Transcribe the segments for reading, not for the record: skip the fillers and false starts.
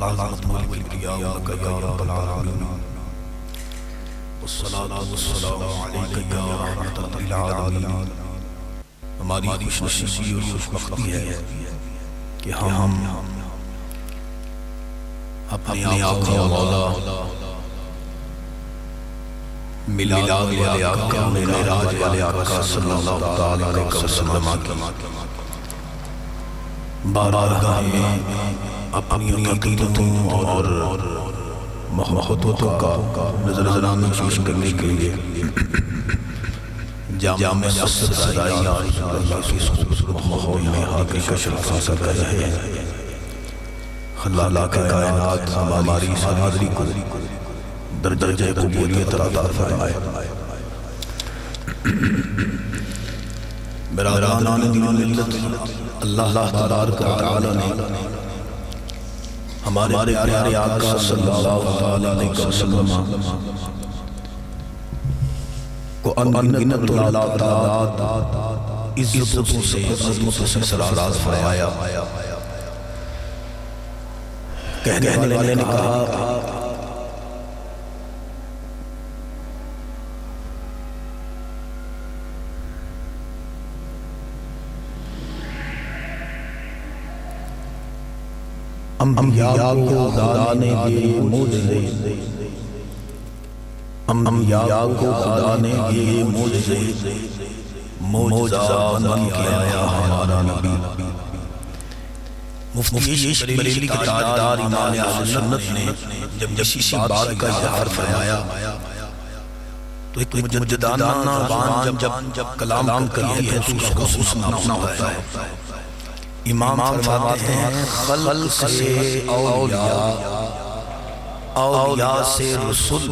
العظمت والکبریاء لک یا رب العالمین والصلاة والسلام علیک یا رحمت للعالمین۔ ہماری خوش نصیبی اور خوش بختی ہے کہ ہم اپنے آقا و مولا میلاد والے آقا معراج والے آقا صلی اللہ تعالیٰ علیہ وسلم کی بارگاہ میں اپنی عقیدتوں اور محبتوں کا نذرانہ پیش کرنے کے لیے جامع مسجد سجائی اللہ کی خوبصورت ماحول میں حاضری کا شرف حاصل کر رہے ہیں۔ اللہ کا کائنات ہماری اس حاضری کو درجہ قبولیت عطا فرمائے۔ برادران دین و ملت، اللہ تبارک و تعالی نے ہمارے پیارے آقا صلی اللہ علیہ وسلم کو انگنت لا تعداد عزتوں سے عظمتوں سے سرفراز فرمایا۔ کہنے والے نے کہا انبیاء کو خدا نے یہ معجزے، انبیاء کو خدا نے یہ معجزے معجزہ بن کے آیا ہمارا نبی۔ مفتی بریلوی کے تاجدار امام اہل سنت نے جب اسی بات کا اظہار فرمایا تو ایک مجددانہ زبان جب کلام کرتی ہے تو اس کو حسن اپنا ہوتا ہے۔ امام فرماتے ہیں خلق سے اولیاء سے رسول،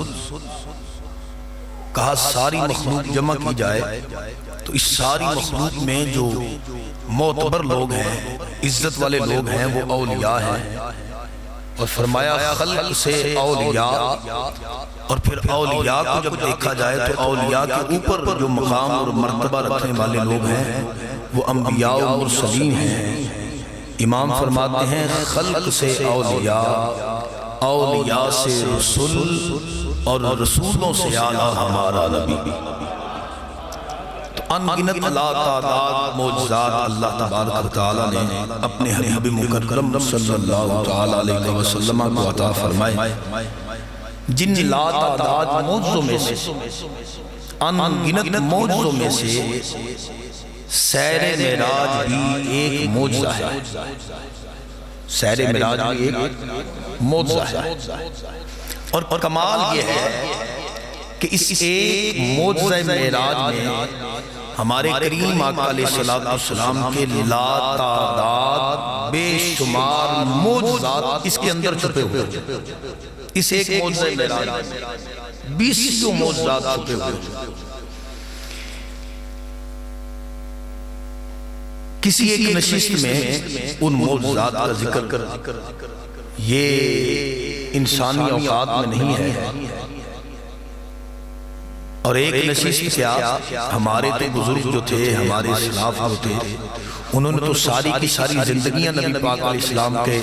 کہا ساری مخلوق جمع کی جائے تو اس ساری مخلوق میں جو معتبر لوگ ہیں، عزت والے لوگ ہیں، وہ اولیاء ہیں۔ اور فرمایا خلق سے اولیاء، اور پھر اولیاء کو جب دیکھا جائے تو اولیاء کے اوپر جو مقام اور مرتبہ رکھنے والے لوگ ہیں وہ انبیاء و مرسلین ہیں۔ امام فرماتے ہیں خلق سے اولیاء، اولیاء سے رسول، اور رسولوں سے اعلیٰ ہمارا نبی۔ تو انگنت لا تعداد معجزات اللہ تبارک و تعالیٰ نے اپنے حبیب مکرم صلی اللہ تعالیٰ علیہ وسلم کو عطا فرمائے، جن لا تعداد معجزوں میں سے، انگنت معجزوں میں سے سیر معراج بھی ایک معجزہ ہے۔ سیر معراج بھی ایک معجزہ ہے، اور کمال یہ ہے کہ اس ایک معجزہ معراج میں ہمارے کریم آقا علیہ السلام کے لا تعداد بے شمار معجزات اس کے اندر چھپے ہوئے ہیں۔ اس ایک معجزہ معراج میں 20 معجزات چھپے ہوئے ہیں۔ کسی ایک نشست میں ان معجزات کا ذکر کر یہ انسانی اوقات میں نہیں ہے، اور ایک نشست کیا، ہمارے تو بزرگ جو تھے، ہمارے اسلاف جو تھے، انہوں نے تو ساری کی ساری زندگیاں نبی پاک علیہ السلام کے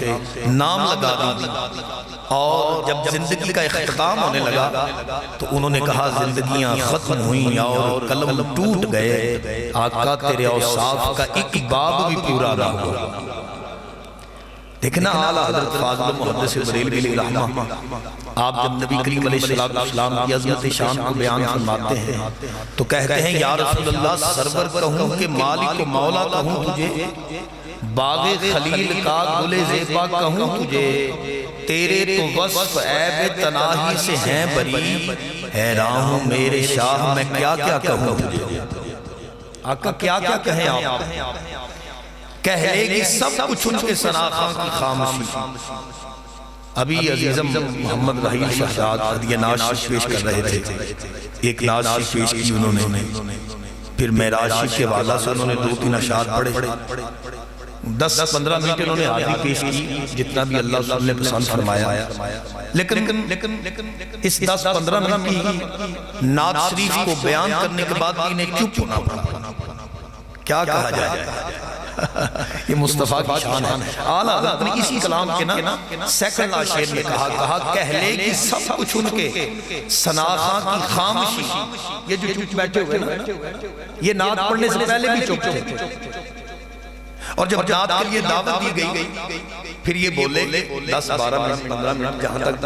نام لگا دی، اور جب زندگی کا اختتام ہونے لگا تو انہوں نے کہا زندگیاں ختم ہوئیں اور قلم ٹوٹ گئے، آقا تیرے اوصاف کا ایک باب بھی پورا نہ ہوا۔ دیکھنا اعلیٰ حضرت فاضل محدث بریلوی علیہ رحمہ، آپ جب نبی کریم علیہ السلام کی عظمت شان کو بیان فرماتے ہیں تو کہتے ہیں یا رسول اللہ سرور کہوں کہ مالک و مولا کہوں تجھے، باغ خلیل کا گل زیبا کہوں تجھے، تیرے تو وصف عیب تناہی سے ہیں بری، حیران ہوں میرے شاہ میں کیا کیا کہوں تجھے۔ آقا کیا کیا کہیں آپ، کہہ لے گی سب کچھ ان کے ثناء کی خاموشی۔ ابھی عزیزم محمد رحیل شہزاد ہدیہ ناز پیش کر رہے تھے، ایک ناز پیش کی انہوں نے، پھر معراج کے حوالہ سے انہوں نے 2-3 اشعار پڑھے، 10-15 منٹ انہوں نے حاضری پیش کی جتنا بھی اللہ صلی اللہ علیہ وسلم نے پسند فرمایا، لیکن اس 10-15 منٹ کی نعت شریف کو بیان کرنے کے بعد انہیں چپ ہونا پڑا۔ کیا کہا جائے؟ یہ مصطفیٰ کی شان ہے. اعلیٰ حضرت نے اسی کلام کے نا سیکنڈ شعر میں کہا کہہ لے گی سب کچھ ان کے ثناء خاں کی خاموشی. یہ جو چپ بیٹھے ہوئے نا یہ نعت پڑھنے سے پہلے بھی چپ تھے, اور جب نعت کے لیے دعوت دی گئی پھر یہ بولے 10 12 منٹ 15 منٹ جہاں تک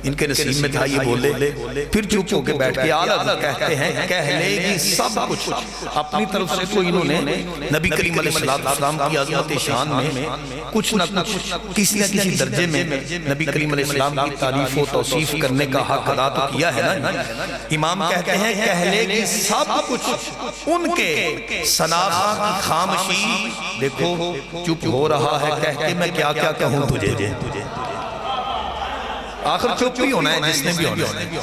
ان کے نصیب میں تھا یہ بولے, پھر چپ ہو کے بیٹھ کے اعلیٰ حضرت کہتے ہیں کہہ لے گی سب کچھ. اپنی طرف سے تو انہوں نے نبی کریم علیہ السلام کی عظمت شان میں کچھ نہ کچھ کسی نہ کسی درجے میں نبی کریم علیہ السلام کی تعریف و توصیف کرنے کا حق ادا تو کیا ہے نا. امام کہتے ہیں کہہ لے گی سب کچھ ان کے ثناء خاں کی خاموشی. دیکھو چپ ہو رہا ہے کہہ کے میں کیا کیا کہوں تجھے, آخر چپ بھی ہونا ہے جس نے بھی ہونا ہے.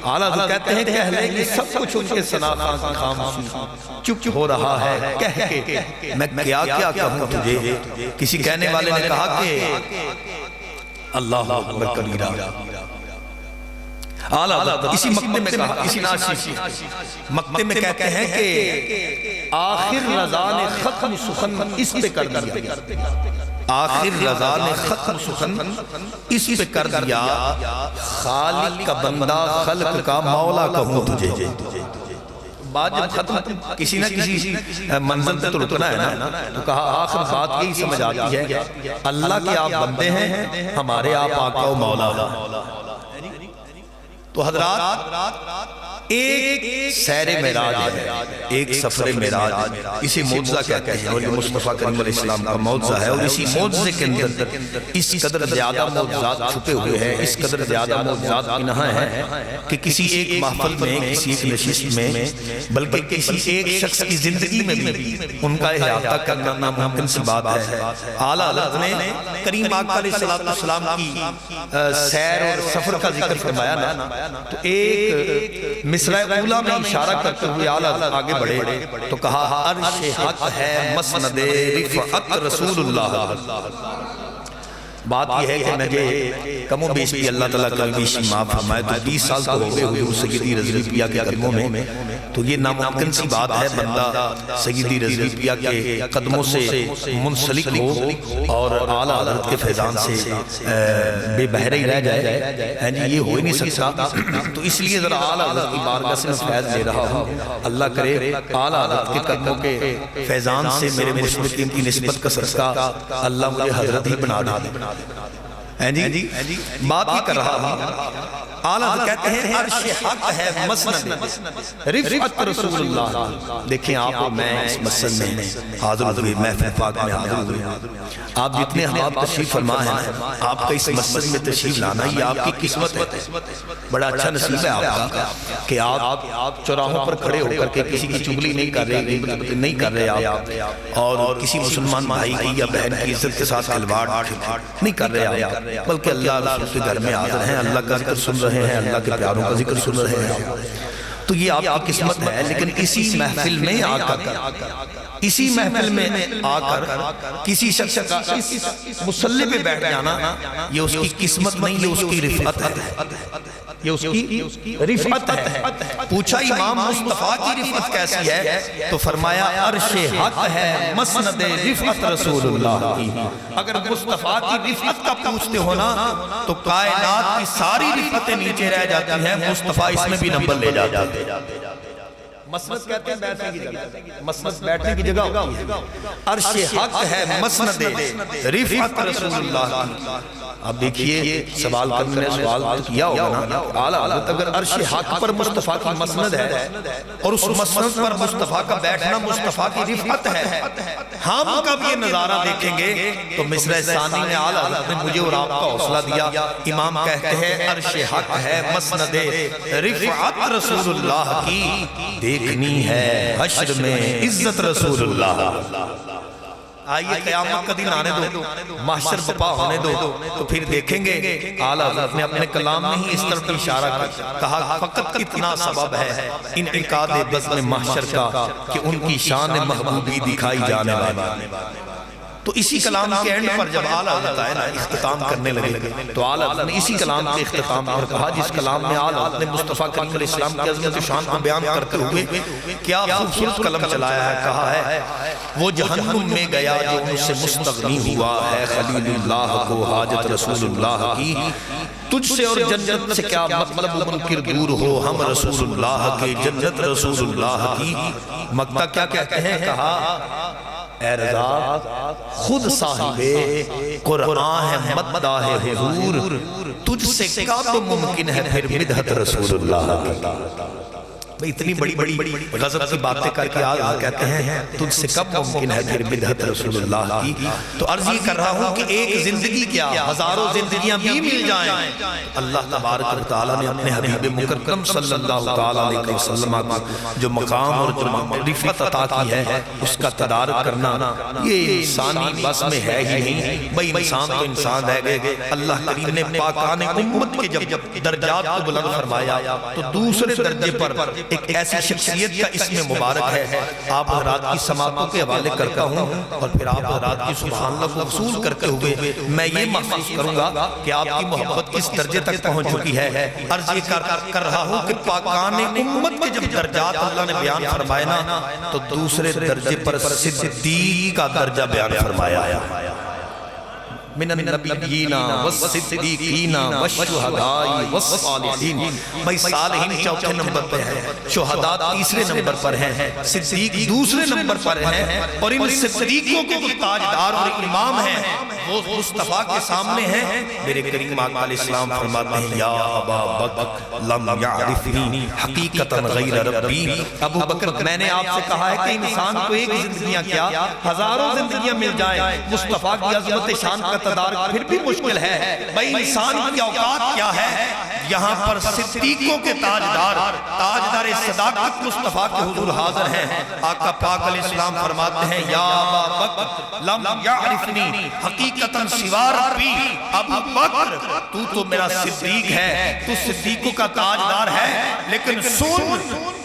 اعلیٰ حضرت کہتے ہیں کہہ لے گی سب کچھ ان کے ثناء خاں کی خاموشی. چپ ہو رہا ہے کہہ کے میں کیا کیا کہوں تجھے. کسی کہنے والے نے کہا کہ اللہ اکبر کبیرہ. اعلیٰ حضرت اسی مقطع میں کہا, اسی ناشی مقطع میں کہتے ہیں کہ آخر رضا نے ختم سخن اس پہ کر دیا. آخر رضا نے ختم سخن اس پہ کر دیا. خالق کا بندہ خلق کا مولا کہوں تجھے. بات جب ختم کسی نہ کسی منزل پہ تو رکنا ہے نا, تو کہا آخر بات یہی سمجھ آتی ہے اللہ کے آپ بندے ہیں, ہمارے آپ آقا و مولا. تو حضرات ایک سیر معراج ہے, ایک سفر معراج, اسے معجزہ کہتے ہیں, اور یہ مصطفیٰ کریم علیہ السلام کا معجزہ ہے. اور اسی معجزے کے اندر اس قدر زیادہ معجزات چھپے ہوئے ہیں, اس قدر زیادہ معجزات انہاں ہیں کہ کسی ایک محفل میں, کسی ایک نشست میں, بلکہ کسی ایک شخص کی زندگی میں بھی ان کا احاطہ کرنا ناممکن سی بات ہے. اعلیٰ حضرت نے کریم آقا علیہ السلام کی سیر اور سفر کا ذکر فرمایا نا, تو ایک مصرع اولا میں اشارہ کرتے ہوئے اعلیٰ آگے بڑھے تو کہا عرش حق ہے مسند رفعت رسول اللہ. بات یہ ہے کہ مجھے کم و بیش بھی اللہ تعالیٰ کا بیشی معاف فرمائے, تو 20 سال تو ہو گئے حضور سیدی رضوی پیا کے قدموں میں, تو یہ ناممکن سی بات ہے بندہ سیدی رضوی پیا کے قدموں سے منسلک ہو اور اعلیٰ حضرت کے فیضان سے بے بہرے ہی رہ جائے. یہ ہو ہی نہیں سکتا. تو اس لیے ذرا اعلیٰ حضرت کی بارگاہ سے میں فیض لے رہا ہوں. اللہ کرے اعلیٰ حضرت کے قدموں کے فیضان سے میرے مشرقین کی نسبت کا صدقہ اللہ مجھے حضرت ہی بنا دے. بات ہی کر رہا ہوں. اعلیٰ کہتے ہیں عرش حق ہے مسند رفعت رسول اللہ. دیکھیں آپ اور میں اس مسند میں حاضر ہوئے, محفل پاک میں حاضر ہوئے. آپ جتنے احباب تشریف فرما ہیں, آپ کا اس مسند میں تشریف لانا یہ آپ کی قسمت ہے. بڑا اچھا نصیب ہے آپ کا کہ آپ چوراہوں پر کھڑے ہو کر کے کسی کی چگلی نہیں کر رہے, نہیں کر رہے آپ, اور کسی مسلمان بھائی کی یا بہن کی عزت کے ساتھ کھلواڑ نہیں کر رہے آپ, بلکہ اللہ رسول کے گھر میں حاضر ہیں, اللہ کا ذکر سن رہے ہیں, اللہ کے پیاروں کا ذکر سن رہے ہیں. تو یہ آپ کی قسمت ہے. لیکن اسی محفل میں آ کر کسی شخص کا مصلی پہ بیٹھ جانا یہ اس کی قسمت نہیں, یہ اس کی رفعت ہے, یہ اس کی رفعت ہے. پوچھا امام مصطفیٰ کی رفعت کیسی ہے, تو فرمایا عرش حق ہے مسند رفعت رسول اللہ کی. اگر مصطفیٰ کی رفعت کا پوچھتے ہو نا تو کائنات کی ساری رفعتیں نیچے رہ جاتی ہیں, مصطفیٰ اس میں بھی نمبر لے جاتے ہیں. مسند کہتے ہیں بیٹھنے کی جگہ, مسند بیٹھنے کی جگہ ہوتی ہے. عرش حق ہے مسند رفعت رسول اللہ کی. اب دیکھیے سوال کرنے سوال کیا ہوگا نا, اعلیٰ حضرت اگر عرش حق پر مصطفیٰ کی مسند ہے اور اس مسند پر مصطفیٰ کا بیٹھنا مصطفیٰ کی رفعت ہے, ہم کب یہ نظارہ دیکھیں گے؟ تو مصرع ثانی میں اعلیٰ حضرت نے مجھے اور آپ کا حوصلہ دیا. امام کہتے ہیں عرش حق ہے مسند رفعت رسول اللہ کی, دیکھنی ہے حشر میں عزت رسول اللہ. آئیے قیامت کا دن آنے دو, محشر بپا ہونے دو, تو پھر دیکھیں گے. اعلیٰ حضرت نے اپنے کلام میں ہی اس طرف اشارہ کہا فقط اتنا سبب ہے انعقاد بزم محشر کا کہ ان کی شان محبوبی دکھائی جانے والی. تو اسی کلام کے اینڈ پر جب آل حضرت آئے نا اختتام کرنے لگے تو آل حضرت نے اسی کلام کے اختتام پر کہا جس کلام میں آل حضرت نے مصطفیٰ کریم علیہ السلام کی عظمت و شان کو بیان کرتے ہوئے کیا خوبصورت کلم چلایا ہے. کہا ہے وہ جہنم میں گیا جو ان سے مستغنی ہوا ہے خلیل اللہ کو حاجت رسول اللہ کی. تجھ سے اور جنت سے کیا مطلب منکر دور ہو ہم رسول اللہ کے جنت رسول اللہ کی. مکہ کیا کہتے ہیں؟ کہا اے رضا خود صاحب قرآن ہے مداح حضور تجھ سے کب ممکن ہے پھر بدعت رسول اللہ کی. اتنی بڑی بڑی غضب کی باتیں کر کے آج کہتے ہیں تجھ سے کب ممکن ہے پھر بدعت رسول اللہ کی. تو عرض یہ کر رہا ہوں کہ ایک زندگی کیا ہزاروں زندگیاں بھی مل جائیں. اللہ تبارک و تعالیٰ نے اپنے حبیب مکرم صلی اللہ تعالیٰ علیہ وسلم کو جو مقام اور جو معرفت عطا کی ہے اس کا تدارک کرنا یہ انسانی بس میں ہے ہی نہیں. بھئی انسان تو انسان رہ گئے. اللہ کریم نے پاکان امت کے جب درجات کو بلند فرمایا تو دوسرے درجے پر ایک ایسی شخصیت کا اسم مبارک ہے. آپ حضرات کی سماعتوں کے حوالے کرتا ہوں اور پھر آپ حضرات کی سبحان اللہ کو وصول کرتے ہوئے میں یہ محسوس کروں گا کہ آپ کی محبت کس درجے تک پہنچ چکی ہے. عرض یہ کر رہا ہوں کہ پاکان امت کے جب درجات اللہ نے بیان فرمائے نا تو دوسرے درجے پر صدیق کا درجہ بیان فرمایا ہے. من النبیین والصدیقین والشہداء والصالحین. بھئی صالحین چوتھے نمبر پر ہے, شہداء تیسرے نمبر پر ہیں, صدیق دوسرے نمبر پر ہیں. اور ان صدیقوں کے تاجدار اور امام ہیں وہ مصطفیٰ کے سامنے ہیں. میرے کریم آقا علیہ السلام فرماتے ہیں یا ابا بکر لم یعرفنی حقیقتا غیر ربی. ابو بکر میں نے آپ سے کہا ہے کہ انسان کو ایک زندگیاں کیا ہزاروں زندگیاں مل جائیں مصطفیٰ کی عظمت شان کا تدارک پھر بھی مشکل ہے. بھئی انسان کی اوقات کیا ہے؟ یہاں پر صدیقوں کے تاجدار صداقت مصطفیٰ کے حضور حاضر ہیں. آقا پاک علیہ السلام فرماتے ہیں یا ابا بکر لم یعرفنی حقیقتاً سوا ربی. ابو بکر تو میرا صدیق ہے, تو صدیقوں کا تاجدار ہے, لیکن سن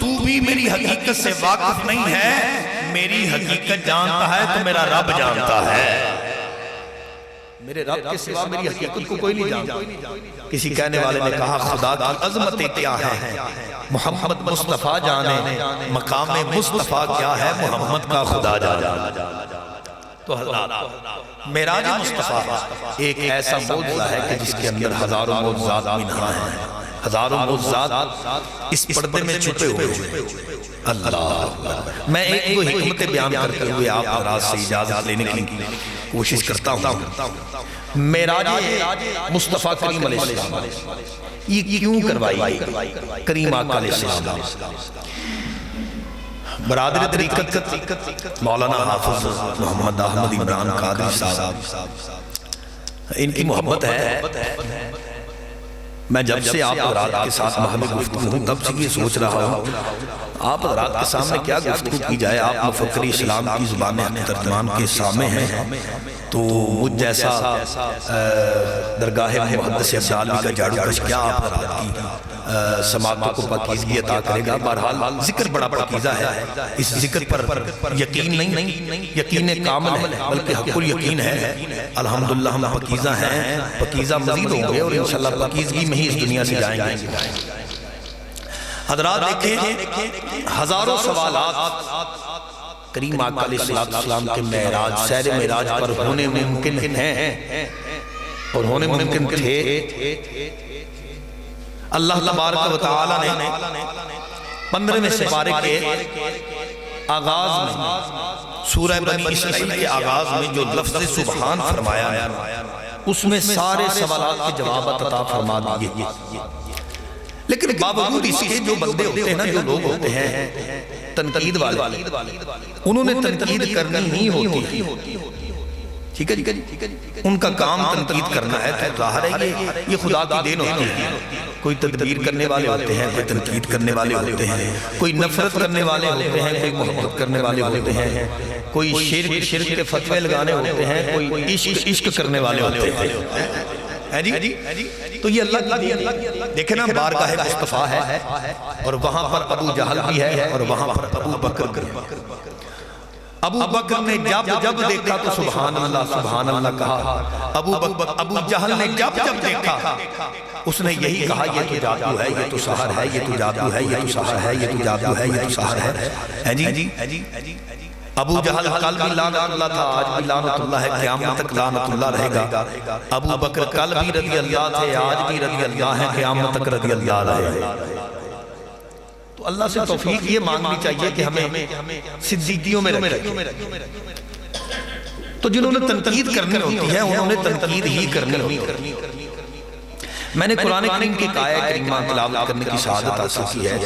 تو بھی میری حقیقت سے واقف نہیں ہے. میری حقیقت جانتا ہے تو میرا رب جانتا ہے. میرے رب کے سوا میری حقیقت کو کوئی نہیں جانتا. کسی کہنے والے نے کہا خدا کی عظمتیں کیا ہے محمد مصطفیٰ جانے, مقام مصطفیٰ کیا ہے محمد کا خدا جانے. تو حضرات معراج مصطفیٰ ایک ایسا معجزہ ہے کہ جس کے اندر ہزاروں معجزات منہا ہیں, ہزاروں معجزات اس پردے میں چھپے ہوئے ہیں. اللہ میں ایک وہ حکمت بیان کرتے ہوئے آپ حضرات سے اجازت لینے کی کوشش کرتا ہوں. معراج مصطفیٰ کریم علیہ السلام یہ کیوں کروائی کریم آقا علیہ السلام؟ برادر طریقت مولانا حافظ محمد احمد عمران قادری صاحب ان کی محبت ہے. میں جب سے آپ حضرات کے ساتھ محمد گفتگو ہوں تب سے یہ سوچ رہا ہوں آپ حضرات کے سامنے کیا گفتگو کی جائے. آپ مفکر اسلام کی زبان ترجمان کے سامنے ہیں تو مجھ جیسا درگاہ محدث عبدالعالی کا جاڑو کش کیا آپ حضرات کی سماعتوں کو پاکیزگی عطا کرے گا. بہرحال ذکر بڑا پاکیزہ ہے, اس ذکر پر یقین نہیں, یقین کامل ہے بلکہ حق الیقین ہے. الحمدللہ ہم پاکیزہ ہیں, پاکیزہ مزید ہوں گے اور انشاءاللہ پاکیزگی میں ہی اس دنیا سے جائیں گے. حضرات دیکھیں ہزاروں سوالات کریم آقا علیہ السلام کے معراج سیر معراج پر ہونے ممکن ہیں اور ہونے ممکن تھے. اللہ تبارک و تعالیٰ نے 15ویں سپارے کے آغاز میں سورہ بنی اسرائیل کے آغاز میں جو لفظ سبحان فرمایا اس میں سارے سوالات کے جوابات عطا فرما دیے. لیکن باوجود اس کے جو بندے ہوتے ہیں نا, جو لوگ ہوتے ہیں تنقید والے, انہوں نے تنقید کرنی ہی ہوتی ہے. ٹھیک ہے, ان کا کام تنقید کرنا ہے. تو ظاہر ہے یہ خدا کی دین ہوتی ہے. کوئی تدبیر کرنے والے ہوتے ہیں, کوئی تنقید کرنے والے ہوتے ہیں, کوئی نفرت کرنے والے ہوتے ہیں, کوئی محبت کرنے والے ہوتے ہیں, کوئی شرک کے فتوے لگانے ہوتے ہیں, کوئی عشق کرنے والے ہوتے ہیں. تو یہ اللہ کی دیکھیں نا, بارگاہ مصطفیٰ ہے اور وہاں پر ابو جہل بھی ہے اور وہاں پر ابو بکر بھی ہے. ابو بکر نے جب جب دیکھا تو سبحان اللہ کہا، ابو جہل نے جب جب دیکھا اس نے یہی کہا یہ تو جادو ہے، یہ تو سحر ہے، یہ تو جادو ہے، یہ تو سحر ہے، یہ تو جادو ہے، یہ تو سحر ہے جی۔ ابو جہل کل بھی لعنت اللہ تھا، آج بھی لعنت اللہ ہے، قیامت تک لعنت اللہ رہے گا۔ ابو بکر کل بھی رضی اللہ تھے، آج بھی رضی اللہ ہیں، قیامت تک رضی اللہ رہے گا۔ تو اللہ سے توفیق یہ مانگنی چاہیے کہ ہمیں صدیقیوں میں رکھے۔ تو جنہوں نے تنقید کرنی ہوتی ہے انہوں نے تنقید ہی کرنی ہوتی ہے۔ میں نے قرآن کریم کی آیہ کریمہ تلاوت کرنے کی سعادت حاصل کی ہے۔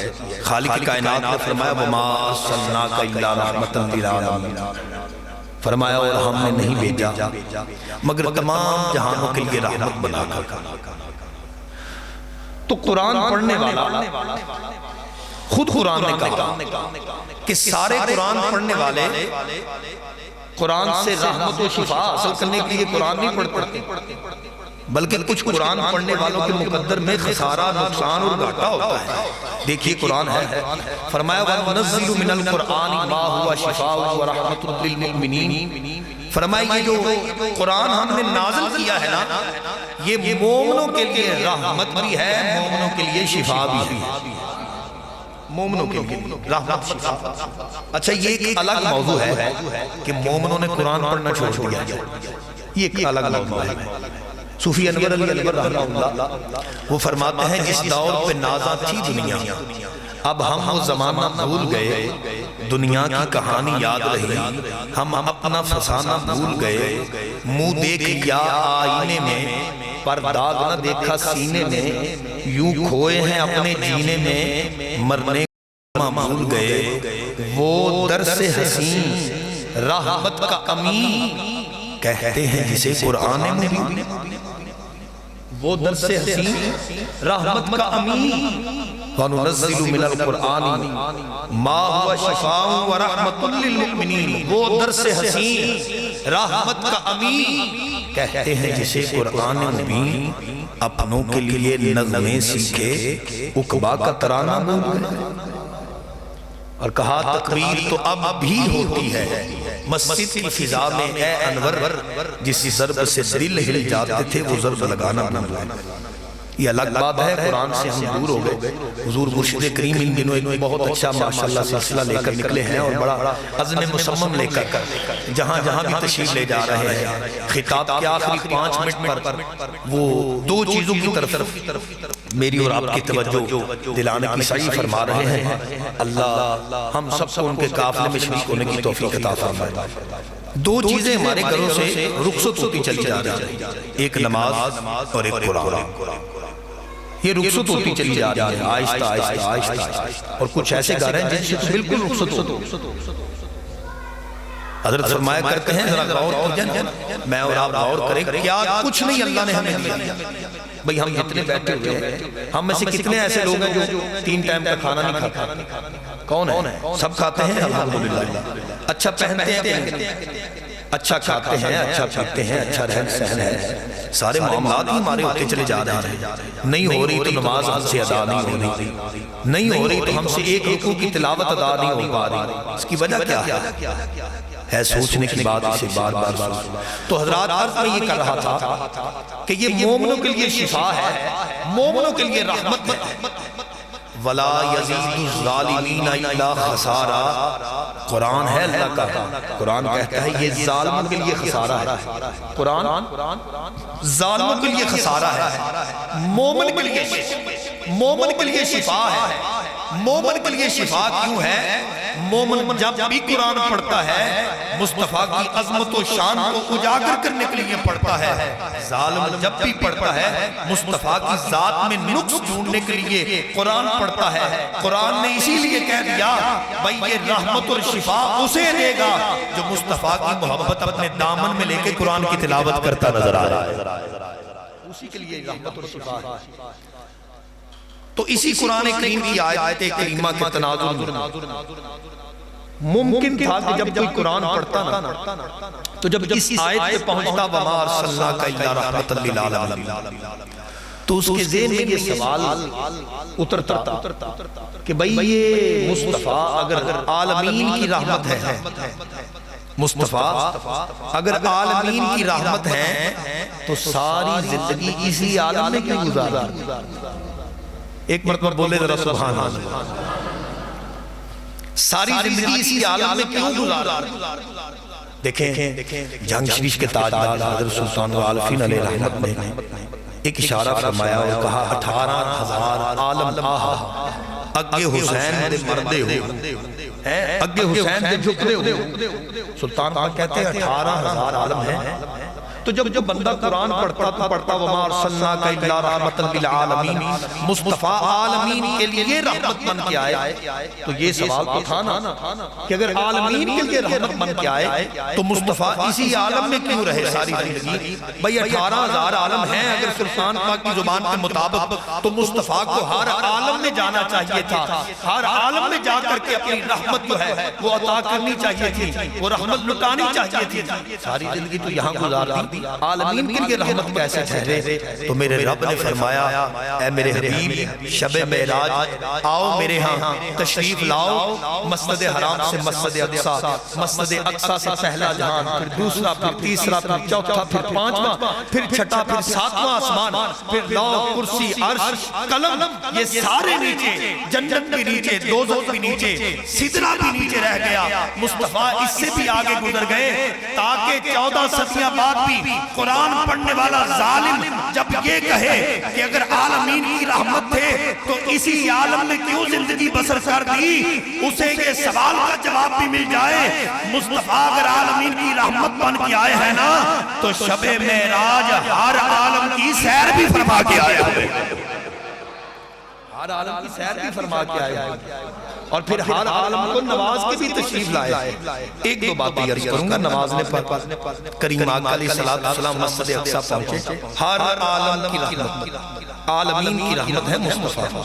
خالق کائنات نے فرمایا وَمَا أَرْسَلْنَاكَ إِلَّا رَحْمَةً لِلْعَالَمِينَ، فرمایا اور ہم نے نہیں بھیجا مگر تمام جہانوں کے لیے رحمت بنا کر۔ تو قرآن پڑھنے والا خود قرآن نے کہا کہ سارے قرآن پڑھنے والے قرآن سے رحمت و شفا حاصل کرنے کے لیے قرآن نہیں پڑھتے، بلکہ کچھ قرآن پڑھنے والوں کے مقدر میں خسارہ، نقصان اور گھاٹا ہوتا ہے۔ دیکھیے قرآن ہے، فرمایا وَنُنَزِّلُ مِنَ الْقُرْآنِ مَا هُوَ شِفَاءٌ وَرَحْمَةٌ لِّلْمُؤْمِنِينَ، فرمایا یہ جو قرآن ہم نے نازل کیا ہے نا، یہ مومنوں کے لیے رحمت بھی ہے، مومنوں کے لیے شفا بھی ہے، مومنوں کے لیے رحمت شفا۔ اچھا یہ ایک الگ موضوع ہے کہ مومنوں نے قرآن پڑھنا چھوڑ دیا، یہ ایک الگ موضوع ہے۔ صوفی انور علی اکبر رحمہ اللہ وہ فرماتے ہیں جس دور پہ نازاں تھی دنیا، اب ہم وہ زمانہ بھول گئے، دنیا کی کہانی یاد رہی، ہم اپنا فسانہ بھول گئے، منہ دیکھ لیا آئینے میں پر داغ نہ دیکھا سینے میں، یوں کھوئے ہیں اپنے جینے میں، مرنے کا بھول گئے، وہ در سے حسین رحمت کا امین کہتے ہیں جسے قرآن مبین، وہ در سے حسین رحمت کا امین، وَنُنَزِّلُ مِنَ الْقُرْآنِ مَا هُوَ شِفَاءٌ وَرَحْمَةٌ لِّلْمُؤْمِنِينَ، وہ در سے حسین رحمت کا امین کہتے ہیں جسے قرآن مبین، اپنوں کے لیے نظمیں سیکھے عقبہ کا ترانہ بول گئے۔ اور کہا تقریر تو اب بھی ہوتی ہے مسجد کی فضا میں اے انور، جس ضرب سے دل ہل جاتے تھے وہ ضرب لگانا بھول گئے۔ یہ الگ بات ہے، قرآن سے ہم دور ہو گئے۔ حضور مرشد کریم ان دنوں ایک بہت اچھا ماشاءاللہ سلسلہ لے کر نکلے ہیں اور بڑا عزم مصمم لے کر جہاں جہاں بھی تشریف لے جا رہے ہیں، خطاب کے آخری 5 منٹ پر وہ 2 چیزوں کی طرف میری اور آپ کی توجہ دلانے کی سعی فرما رہے ہیں۔ اللہ ہم سب کو ان کے قافلے میں شریک ہونے کی توفیق عطا فرمائے۔ 2 چیزیں ہمارے گھروں سے رخصت ہوتی چلی جا رہی ہیں، ایک نماز اور ایک قرآن۔ یہ رخصت ہوتی چلی جا رہی ہے آہستہ آہستہ، اور کچھ ایسے گھر ہیں جن سے تو بالکل رخصت ہوتی۔ حضرت فرمایا کرتے ہیں ذرا غور کیجئے، میں اور آپ غور کریں کیا کچھ نہیں اللہ نے ہمیں دیا۔ بھئی ہم جتنے بیٹھے ہوئے ہیں، ہم میں سے کتنے ایسے لوگ ہیں جو 3 ٹائم کا کھانا نہیں کھاتے؟ کون ہے؟ سب کھاتے ہیں الحمدللہ۔ اچھا پہنتے ہیں، اچھا کھاتے ہیں، اچھا پیتے ہیں، اچھا رہن سہن ہے، سارے معاملات ہی ہمارے ہوتے چلے جا رہے ہیں۔ نہیں ہو رہی تو نماز ہم سے ادا نہیں ہو رہی، نہیں ہو رہی تو ہم سے ایک رکوع کی تلاوت ادا نہیں ہو پا رہی، اس کی وجہ کیا ہے سوچنے کی بات، اسے بار بار سوچ۔ تو حضرات عرض میں یہ کر رہا تھا کہ یہ مومنوں کے لیے شفا ہے، مومنوں کے لیے رحمت ہے۔ وَلَا يَزِيدُ الظَّالِمِينَ إِلَّا خَسَارًا، قرآن ہے اللہ کا، قرآن کہتا ہے یہ ظالموں کے لیے خسارہ ہے، قرآن ظالموں کے لیے خسارہ ہے، مومن کے لیے شفا ہے۔ مومن کے لیے شفا کیوں ہے؟ مومن جب بھی قرآن پڑھتا ہے مصطفیٰ کی عظمت و شان کو اجاگر کرنے کے لیے پڑھتا ہے، ظالم جب بھی پڑھتا ہے مصطفیٰ کی ذات میں نقص ڈھونڈنے کے لیے قرآن پڑھتا ہے۔ قرآن نے اسی لیے کہہ دیا بھائی یہ رحمت اور شفا اسے دے گا جو مصطفیٰ کی محبت اپنے دامن میں لے کے قرآن کی تلاوت کرتا نظر آ رہا ہے، اسی کے لیے رحمت اور شفا ہے۔ تو اسی قرآن کریم کی آیت کریمہ کے تناظر ممکن تھا کہ جب کوئی قرآن پڑھتا نا تو جب اس آیت پہ پہنچتا وَمَا أَرْسَلْنَاكَ إِلَّا رَحْمَةً لِلْعَالَمِينَ تو اس کے ذہن میں یہ سوال اترتا کہ بھئی یہ مصطفیٰ اگر عالمین کی رحمت ہے مصطفیٰ اگر عالمین کی رحمت ہے تو ساری زندگی اسی عالم میں کیوں گزاری؟ ایک مرتبہ بولے ذرا سبحان اللہ. ساری زندگی اسی عالم میں کیوں گزاری؟ دیکھیں جنگ شریف کے تاجدار حضرت سلطان العارفین علیہ رحمت نے ایک اشارہ فرمایا اور کہا 18,000 عالم آہا اگے حسین دے مردے ہو، اگے حسین دے جھکدے ہو. سلطان پاک کہتے ہیں 18,000 عالم ہیں. تو جب بندہ قرآن پڑھتا وما ارسلناک الا رحمۃ للعالمین، مصطفیٰ عالمین کے لیے رحمت بن کے آئے، تو یہ سوال تو تھا نا کہ اگر عالمین کے لیے رحمت بن کے آئے تو مصطفیٰ اسی عالم میں کیوں رہے ساری زندگی؟ بھئی 18,000 عالم ہیں اگر سلطان پاک کی زبان کے مطابق، تو مصطفیٰ کو ہر عالم میں جانا چاہیے تھا، ہر عالم میں جا کر کے اپنی رحمت جو ہے وہ عطا کرنی چاہیے تھی، وہ رحمت لٹانی چاہیے تھی. ساری زندگی تو یہاں گزار دی، عالمین کے لیے رحمت کیسے ٹھہرے؟ تو میرے رب نے فرمایا اے میرے حبیب شب معراج آؤ میرے ہاں تشریف لاؤ، مسجد حرام سے مسجد اقصی، مسجد اقصی سے پہلا جہان، پھر دوسرا، پھر تیسرا، پھر چوتھا، پھر پانچواں، پھر چھٹا، پھر ساتواں آسمان، پھر لوح، کرسی، عرش، قلم، یہ سارے نیچے، جنت بھی نیچے، دوزخ بھی نیچے، سدرہ بھی نیچے رہ گیا. مصطفیٰ اس سے بھی آگے گزر گئے تاکہ 14 صدیاں بعد بھی قرآن پڑھنے والا ظالم جب یہ کہے کہ اگر عالمین کی رحمت تھے تو اسی عالم میں کیوں زندگی بسر کر دی، اسے یہ سوال کا جواب بھی مل جائے. مصطفیٰ اگر عالمین کی رحمت بن کے آئے ہیں نا تو شب معراج ہر عالم کی سیر بھی فرما کے آئے ہوئے، ہر عالم کی سیر بھی فرما کے آئے ہوئے، اور پھر ہر عالم کو نواز کے بھی تشریف لائے. ایک دو باتیں عرض کروں گا نوازنے پر. کریم آقا علیہ السلام مسجد اقصی پہنچے، ہر عالم کی رحمت، عالمین کی رحمت ہے مصطفیٰ.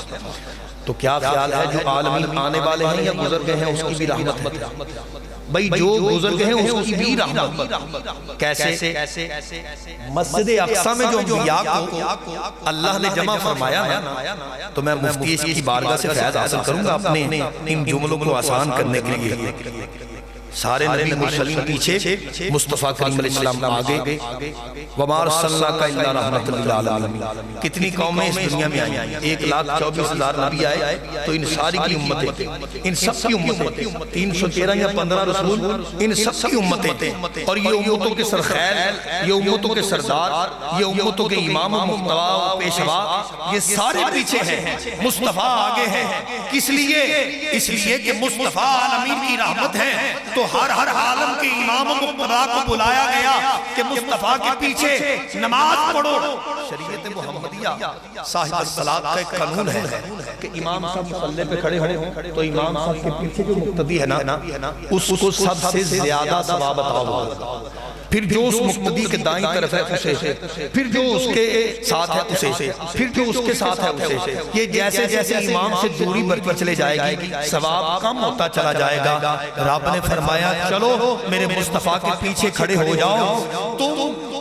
تو کیا خیال ہے جو عالمین آنے والے ہیں یا گزر گئے ہیں اس کی بھی رحمت ہے؟ بھئی جو گزر گئے ہیں اس کی بھی رحمت. کیسے؟ مسجد اقصی میں جو انبیاء کو اللہ نے جمع فرمایا نا، تو میں مفتی کی بارگاہ سے فیض حاصل کروں گا اپنے ان جملوں کو آسان کرنے کے لیے. سارے نبی مرسلین پیچھے، مصطفیٰ کریم علیہ السلام آگے. وَمَا أَرْسَلْنَاكَ إِلَّا رَحْمَةً لِلْعَالَمِينَ. کتنی قومیں اس دنیا میں آئیں؟ 1,24,000 نبی آئے تو ان ساری کی امتیں، ان سب کی امتیں، 313 یا 15 رسول، ان سب کی امتیں، اور یہ امتوں کے سرخیل، یہ امتوں کے سردار، یہ امتوں کے امام و مقتدی و پیشوا، یہ سارے پیچھے ہیں، مصطفیٰ آگے ہیں. کس لیے؟ اس لیے کہ مصطفیٰ عالمین کی رحمت ہے. تو ہر عالم کے امام و مقتدی کو بلایا گیا کہ مصطفیٰ کے پیچھے نماز پڑھو. شریعت محمدیہ صاحب الصلاۃ کا ایک قانون ہے کہ امام صاحب مصلی پہ کھڑے ہوں تو امام صاحب کے پیچھے جو مقتدی ہے نا اس کو سب سے زیادہ ثواب عطا ہوگا. پھر جو اس مقتدی کے دائیں طرف ہے اسے، پھر جو اس کے ساتھ ہے اسے، پھر جو اس کے ساتھ ہے اسے. یہ جیسے جیسے امام سے دوری بڑھتی چلے جائے گی ثواب کم ہوتا چلا جائے گا. رب نے فرمایا چلو میرے مصطفیٰ کے پیچھے کھڑے ہو جاؤ. تم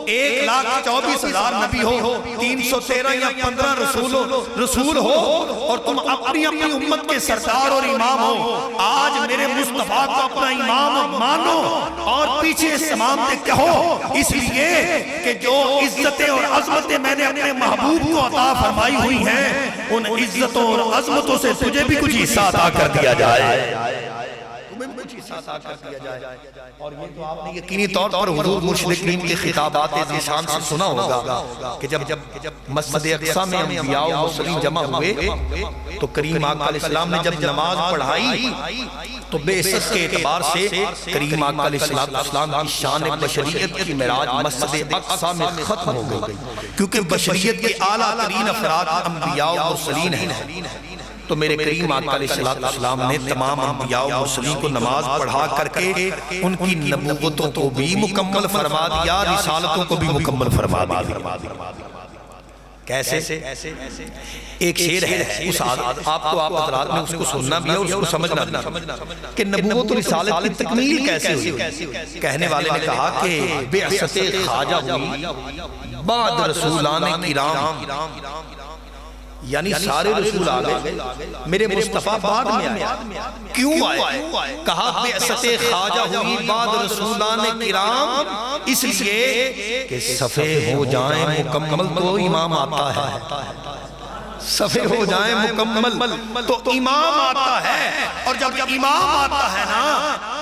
1,24,000 نبی ہو، 313 یا 15 رسول ہو، اور تم اپنی اپنی امت کے سردار اور امام ہو. آج میرے مصطفیٰ کو اپنا امام مانو اور پیچھے سلام دے کہو، اس لیے کہ جو عزتیں اور عظمتیں میں نے اپنے محبوب کو عطا فرمائی ہوئی ہیں ان عزتوں اور عظمتوں سے تجھے بھی کچھ حصہ عطا کر دیا جائے، کچھ حصہ عطا کر دیا جائے. اور یہ تو آپ نے یقینی طور پر حضور مرشد کریم کے خطابات ذیشان سے سنا ہوگا کہ جب مسجد اقصی میں انبیاء و مرسلین جمع ہوئے تو کریم آقا علیہ السلام نے جب نماز پڑھائی تو بے عزت کے اعتبار سے کریم آقا علیہ السلام کی شان بشریت کی معراج مسجد اقصی میں ختم ہو گئی، کیونکہ بشریت کے اعلیٰ ترین افراد انبیاء و مرسلین ہیں. تو میرے کریم آقا علیہ السلام نے تمام انبیاء و مرسلین کو نماز پڑھا کر کے ان کی نبوتوں کو بھی مکمل فرما دیا، رسالتوں کو بھی مکمل فرما دیا. کیسے؟ ایک شعر ہے، آپ کو آپ حضرات میں اس کو سننا بھی ہے اور اس کو سمجھنا بھی کہ نبوت و رسالت کی تکمیل کیسے ہوئی. کہنے والے نے کہا کہ بعثت خواجہ ہوئی بعد رسولان کرام، یعنی سارے رسول آ گئے، میرے مصطفیٰ بعد میں آئے۔ کیوں آئے؟ کہا بعثت خواجہ ہوئی بعد رسولان کرام، اس لیے کہ صفے ہو جائیں مکمل تو امام آتا ہے، صفے ہو جائیں مکمل تو امام آتا ہے، اور جب امام آتا ہے نا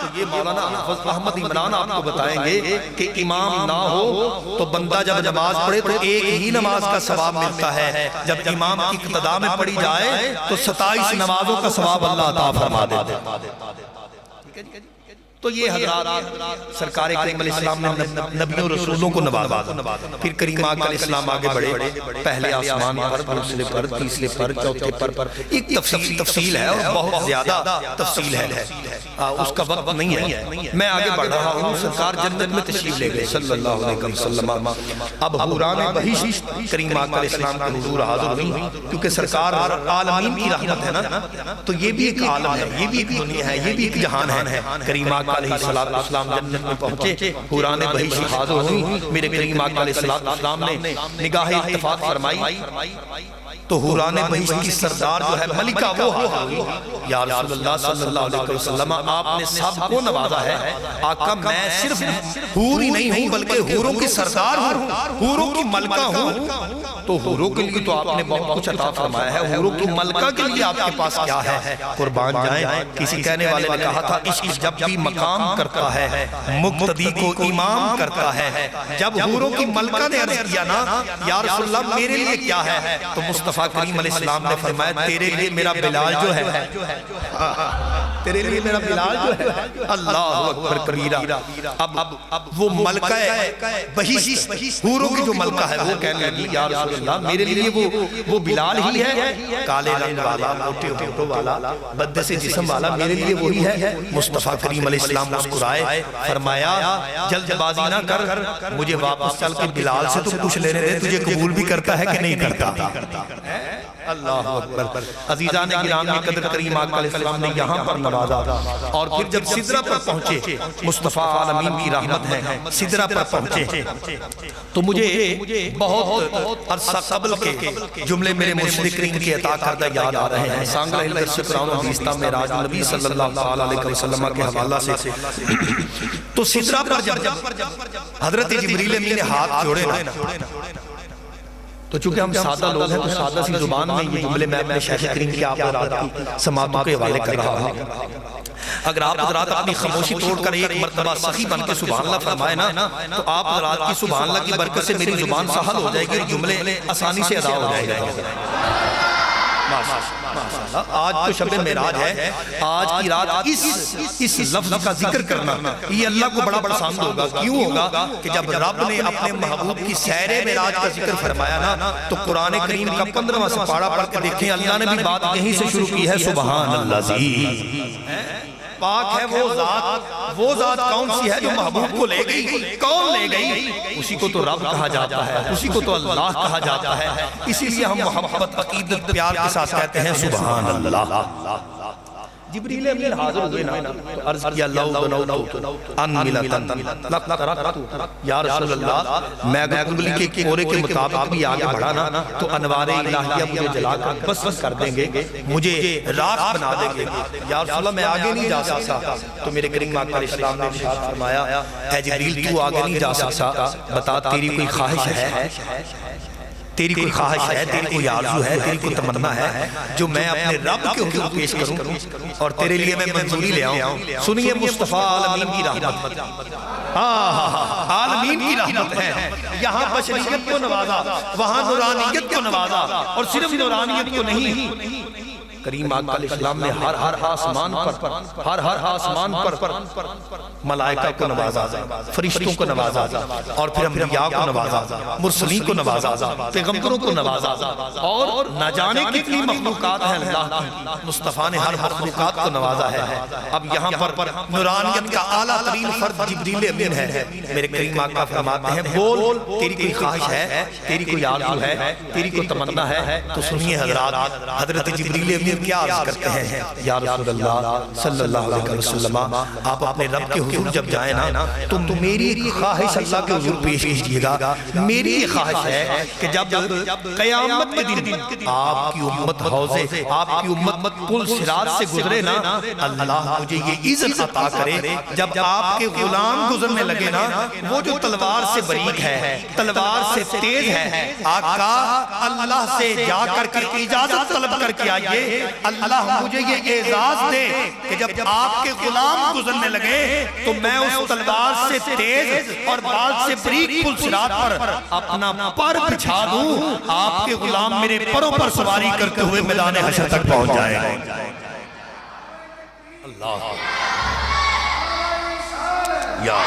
تو یہ مولانا حافظ احمد عمران آپ کو بتائیں گے کہ امام نہ ہو تو بندہ جب نماز پڑھے تو ایک ہی نماز کا ثواب ملتا ہے، جب امام کی اقتداء میں پڑھی جائے تو 27 نمازوں کا ثواب اللہ عطا فرما دیتے۔ تو یہ حضرات سرکار کریم علیہ السلام نے نبیوں رسولوں کو نوازا، پھر کریم آقا علیہ السلام آگے بڑھے، پہلے آسمان پر، دوسرے پر، تیسرے پر، چوتھے پر، ایک تفصیل ہے اور بہت زیادہ تفصیل ہے، اس کا وقت نہیں ہے، میں آگے بڑھ رہا ہوں۔ سرکار جنت میں تشریف لے گئے صلی اللہ علیہ وسلم۔ اب حوران بہشت کریم آقا علیہ السلام کے حضور حاضر ہوئی، کیونکہ سرکار عالمین کی رحمت ہے نا، تو یہ بھی ایک عالم ہے، یہ بھی ایک دنیا ہے، یہ بھی ایک جہان ہے۔ کریم آقا علیہ السلام جنت میں پہنچے، حوران بہشت حاضر ہوئی، میرے کریم آقا علیہ السلام نے نگاہ اتفاق فرمائی تو حوران بہشت کی سردار جو ہے ملکہ وہ حاضر ہوئی، یا رسول اللہ صلی اللہ علیہ وسلم آپ نے سب کو نوازا ہے، آقا میں صرف حور ہی نہیں ہوں بلکہ حوروں کی سردار ہوں، حوروں کی ملکہ ہوں، تو حوروں کے لیے تو آپ نے بہت کچھ عطا فرمایا ہے، حوروں کی ملکہ کے لیے آپ کے پاس کیا ہے؟ قربان جائیں، کسی کہنے والے نے کہا تھا عشق جب بھی مقام کرتا ہے مقتدی کو امام کرتا ہے، جب حوروں کی ملکہ نے عرض کیا نا یا رسول اللہ میرے لیے کیا ہے، تو مصطفیٰ کریم علیہ السلام نے فرمایا تیرے لیے میرا بلال جو ہے، تیرے لیے میرا بلال جو ہے، اللہ اکبر کبیرہ۔ اب وہ ملکہ بہشت حوروں کی جو ملکہ ہے وہ کہنے لگی یا رسول اللہ میرے لیے وہ بلال ہی ہے، کالے رنگ والا، موٹے ہونٹوں والا، بدے سے جسم والا، میرے لیے وہی ہے۔ مصطفیٰ کریم علیہ السلام مسکرائے، فرمایا جلد بازی نہ کر، مجھے واپس چل کے بلال سے تو کچھ لینے دے، تجھے قبول بھی کرتا ہے کہ نہیں کرتا؟ اللہ اکبر۔ عزیزان گرامی قدر کریم آقا علیہ السلام نے یہاں پر نوازا، اور پھر جب سدرہ پر پہنچے، مصطفیٰ عالمین کی رحمت ہے، سدرہ پر پہنچے تو مجھے بہت عرصہ قبل کے جملے میرے مرشد کریم کے عطا کردہ یاد آ رہے ہیں۔ سانگلہ ہلدر سے قرآن و حدیثہ معراج نبی صلی اللہ علیہ وسلم کے حوالہ سے، تو سدرہ پر جب حضرت جبریل امین نے ہاتھ جوڑے نا، تو چونکہ ہم سادہ لوگ ہیں تو سادہ سی زبان میں یہ جملے میں اپنے شیخ کریم کی آپ حضرات کی سماعتوں کے حوالے کر رہا ہوں۔ اگر آپ حضرات اپنی خاموشی توڑ کر ایک مرتبہ سخی بن کے سبحان اللہ فرمائے نا تو آپ حضرات کی سبحان اللہ کی برکت سے میری زبان سہل ہو جائے گی، جملے آسانی سے ادا ہو جائے گا۔ آج تو شب معراج ہے، آج کی رات اس لفظ کا ذکر کرنا یہ اللہ کو بڑا پسند ہوگا۔ کیوں ہوگا؟ کہ جب رب نے اپنے محبوب کی سیر معراج کا ذکر فرمایا نا تو قرآن کریم کا 15واں سپارہ پڑھ کے دیکھیں، اللہ نے بھی بات یہیں سے شروع کی ہے، سبحان اللہ زی پاک ہے وہ ذات کون سی ہے جو محبوب کو لے گئی؟ کون لے گئی؟ اسی کو تو رب کہا جاتا ہے، اسی کو تو اللہ کہا جاتا ہے، اسی لیے ہم محبت عقیدت پیار کے ساتھ کہتے ہیں سبحان اللہ۔ جبریل امین حاضر ہوئے نا تو عرض کیا لو دنوتو انملتن لقترقتو، یا رسول اللہ میں اگر انگلی کے کورے کے مطابق بھی آگے بڑھا نا تو انوار الہیہ مجھے جلا کر بس کر دیں گے، مجھے راکھ بنا دیں گے، یا رسول اللہ میں آگے نہیں جا سکتا۔ تو میرے کریم آقا علیہ السلام نے ارشاد فرمایا اے جبریل تو آگے نہیں جا سکتا، بتا تیری کوئی خواہش ہے، تیری کوئی خواہش ہے، تیری کوئی آرزو ہے، تیری کوئی تمنا ہے جو میں اپنے رب کے حضور پیش کروں اور تیرے لیے میں منظوری لے آؤں۔ سنیے مصطفیٰ عالمین کی رحمت، عالمین کی رحمت ہے، یہاں بشریت کو نوازا، وہاں نورانیت کو نوازا، اور صرف نورانیت کو نہیں، کریم آقا علیہ السلام نے ہر آسمان پر ملائکہ کو نوازا، فرشتوں کو نوازا، اور پھر انبیاء کو نوازا، مرسلین کو نوازا، پیغمبروں کو نوازا، اور نہ جانے کتنی مخلوقات ہیں اللہ کی، مصطفیٰ نے ہر مخلوقات کو نوازا ہے۔ اب یہاں پر نورانیت کا اعلیٰ ترین فرد جبریل امین ہے۔ میرے کریم آقا فرماتے ہیں بول تیری کوئی خواہش ہے، تیری کوئی آرزو ہے، تیری کوئی تمنا ہے؟ تو سنیے حضرات، حضرت جبریل امین گرد کیا عرض کرتے ہیں یا رسول اللہ صلی اللہ علیہ وسلم آپ اپنے رب کے حضور جب جائیں نا تو میری ایک خواہش اللہ کے حضور پیش کیجئے گا. میری یہ خواہش ہے کہ جب قیامت کے دن آپ کی امت حوضے آپ کی امت پل صراط سے گزرے نا اللہ مجھے یہ عزت عطا کرے جب آپ کے غلام گزرنے لگے نا وہ جو تلوار سے بریک ہے تلوار سے تیز ہے آقا اللہ سے جا کر کے اجازت طلب کر کے آئیے اللہ مجھے یہ اعزاز دے کہ جب آپ کے غلام گزرنے لگے تو میں اس تلوار سے تیز اور بال سے بریک پل صراط پر اپنا پر بچھا دوں آپ کے غلام میرے پروں پر سواری کرتے ہوئے میدان حشر تک پہنچ جائے. اللہ یا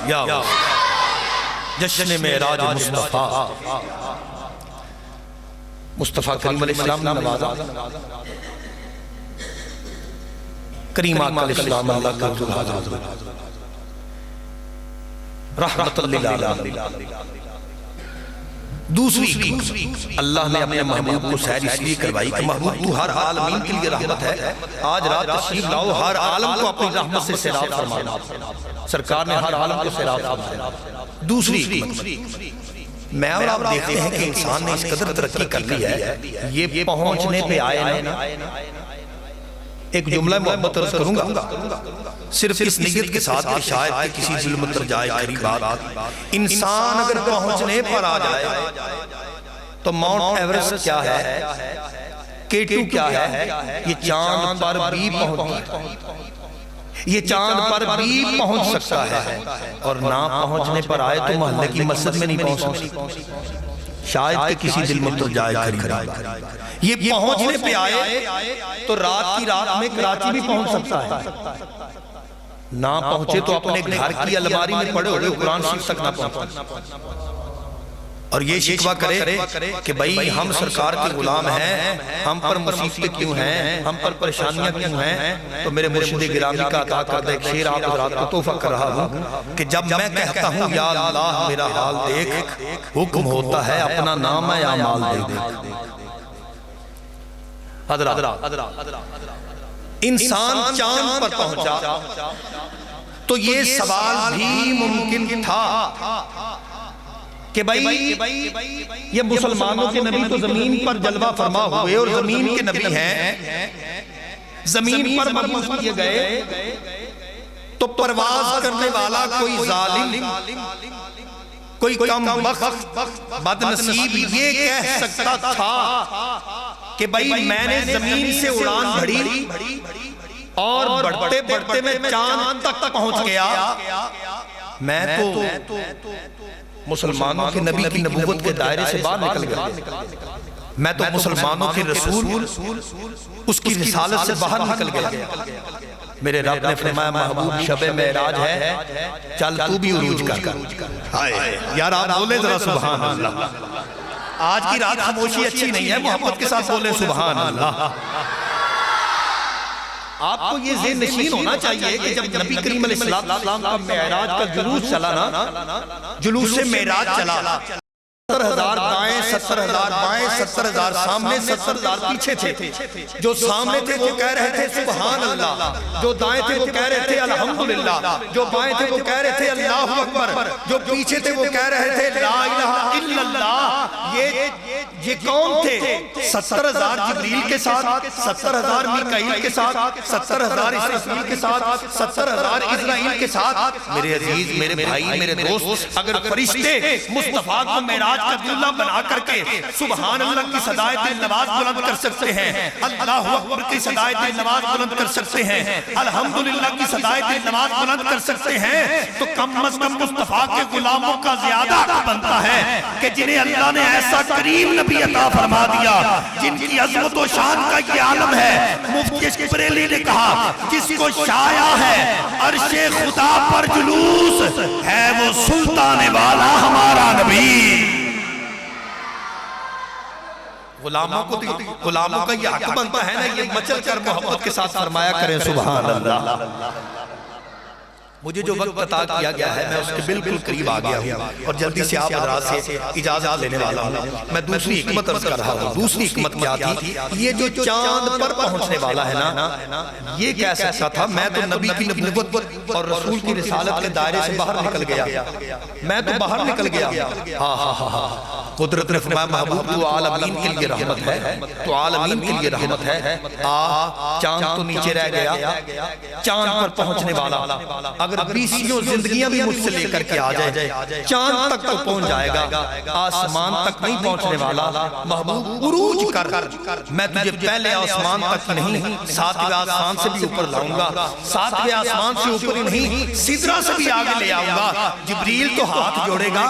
یا جشن معراج مصطفیٰ مصطفیٰ کریم علیہ السلام نے نوازا کریم آقا علیہ السلام اللہ کا رسول حاضر رحمت للعالمین. دوسری اللہ نے اپنے محبوب کو سیر اس لیے کروائی کہ محبوب تو ہر عالمین کے لیے رحمت ہے آج رات تشریف لاؤ ہر عالم کو اپنی رحمت سے سیراب فرمانا. سرکار نے ہر عالم کو سیراب فرمایا. دوسری میں اور آپ دیکھتے ہیں کہ انسان نے اس قدر ترقی کر لی ہے یہ پہنچنے پہ آئے نا ایک جملہ محبت عرض کروں گا صرف اس نیت کے ساتھ کہ شاید کہ کسی ظلم تر جائے قریبات انسان اگر پہنچنے پر آ جائے تو ماؤنٹ ایورسٹ کیا ہے K2 کیا ہے یہ چاند پر بھی یہ چاند پر بھی پہنچ سکتا ہے اور نہ پہنچنے پر آئے تو محلے کی مسجد میں نہیں پہنچ سکتا شاید کہ کسی دل میں تو جائے قریب یہ پہنچنے پہ آئے تو رات کی رات میں کراچی بھی پہنچ سکتا ہے نہ پہنچے تو اپنے گھر کی الماری میں پڑے ہوئے قرآن شریف تک نہ پہنچے اور یہ شکوہ کرے کہ بھئی ہم سرکار کے غلام ہیں ہم پر مصیبتیں کیوں ہیں ہم پر پریشانیاں کیوں ہیں تو میرے مرشد گرامی کا عطا کردہ ایک شعر آپ حضرات کو تحفہ کر رہا ہوں کہ جب میں کہتا ہوں یا اللہ میرا حال دیکھ حکم ہوتا ہے اپنا نام ہے یا مال دے حضرات انسان چاند پر پہنچا تو یہ سوال بھی ممکن تھا کہ بھئی یہ مسلمانوں کے نبی تو زمین پر جلوہ فرما ہوئے اور زمین کے نبی ہیں زمین پر مبعوث کیے گئے تو پرواز کرنے والا کوئی ظالم کوئی کم بخت بد نصیب یہ کہہ سکتا تھا کہ بھئی میں نے زمین سے اڑان بھری اور بڑھتے بڑھتے میں چاند تک پہنچ گیا میں تو مسلمانوں کے نبی کی نبوت کے دائرے سے باہر نکل گیا میں تو مسلمانوں کے رسول اس کی رسالت سے باہر نکل گیا میرے رب نے فرمایا محبوب شب معراج ہے چل تو بھی عروج کر یار آپ بولے ذرا سبحان اللہ آج کی رات خاموشی اچھی نہیں ہے محبت کے ساتھ بولے سبحان اللہ آپ کو یہ ذہن نشین ہونا چاہیے کہ جب نبی کریم علیہ السلام کا معراج کا جلوس چلا نا جلوس سے معراج چلا 70,000 دائیں 70,000 بائیں 70,000 سامنے 70,000 پیچھے تھے جو سامنے تھے وہ کہہ رہے تھے سبحان اللہ جو دائیں تھے وہ کہہ رہے تھے الحمدللہ جو بائیں تھے وہ کہہ رہے تھے اللہ اکبر جو پیچھے تھے وہ کہہ رہے تھے لا الہ الا اللہ یہ کون تھے 70,000 جبریل کے ساتھ 70,000 میکائیل کے ساتھ 70,000 اسرافیل کے ساتھ 70,000 اسرائیل کے ساتھ میرے عزیز میرے بھائی میرے دوست اگر فرشتے مصطفیٰ کو معراج کا دلہ بنا کر کے سبحان اللہ کی صدائے دل نواز بلند کر سکتے ہیں اللہ اکبر کی صدائے دل نواز بلند کر سکتے ہیں الحمدللہ کی صدائے دل نواز بلند کر سکتے ہیں تو کم از کم مصطفیٰ کے غلاموں کا زیادہ بنتا ہے کہ جنہیں اللہ نے ایسا کریم نبی عطا فرما دیا جن کی عظمت و شان کا یہ عالم ہے مفتی بریلوی نے کہا جس کو شایا ہے عرش خدا پر جلوس ہے وہ سلطان والا ہمارا نبی غلاموں کا یہ حق بنتا ہے نا یہ مچل کر محبت کے ساتھ فرمایا کریں سبحان اللہ مجھے جو وقت عطا کیا گیا ہے میں اس کے بالکل قریب آ گیا ہوں اور جلدی سے آپ حضرات سے اجازت لینے والا ہوں۔ میں دوسری حکمت عرض کر رہا ہوں۔ دوسری حکمت کیا تھی؟ یہ جو چاند پر پہنچنے والا ہے نا، یہ کہہ سکتا تھا میں تو نبی کی نبوت اور رسول کی رسالت کے دائرے سے باہر نکل گیا، میں تو باہر نکل گیا۔ قدرت نے فرمایا محبوب تو عالمین کے لیے رحمت ہے، تو عالمین کے لیے رحمت ہے۔ چاند تو نیچے رہ گیا، چاند پر پہنچنے والا اگر 20 زندگیاں بھی مجھ سے لے کر کے آ جائے چاند تک تو پہنچ جائے گا، آسمان تک نہیں پہنچنے والا۔ محبوب عروج کر، میں تجھے پہلے آسمان تک نہیں 7ویں آسمان سے بھی اوپر لاؤں گا، 7ویں آسمان سے اوپر نہیں سدرہ سے بھی آگے لے آؤں گا۔ جبریل تو ہاتھ جوڑے گا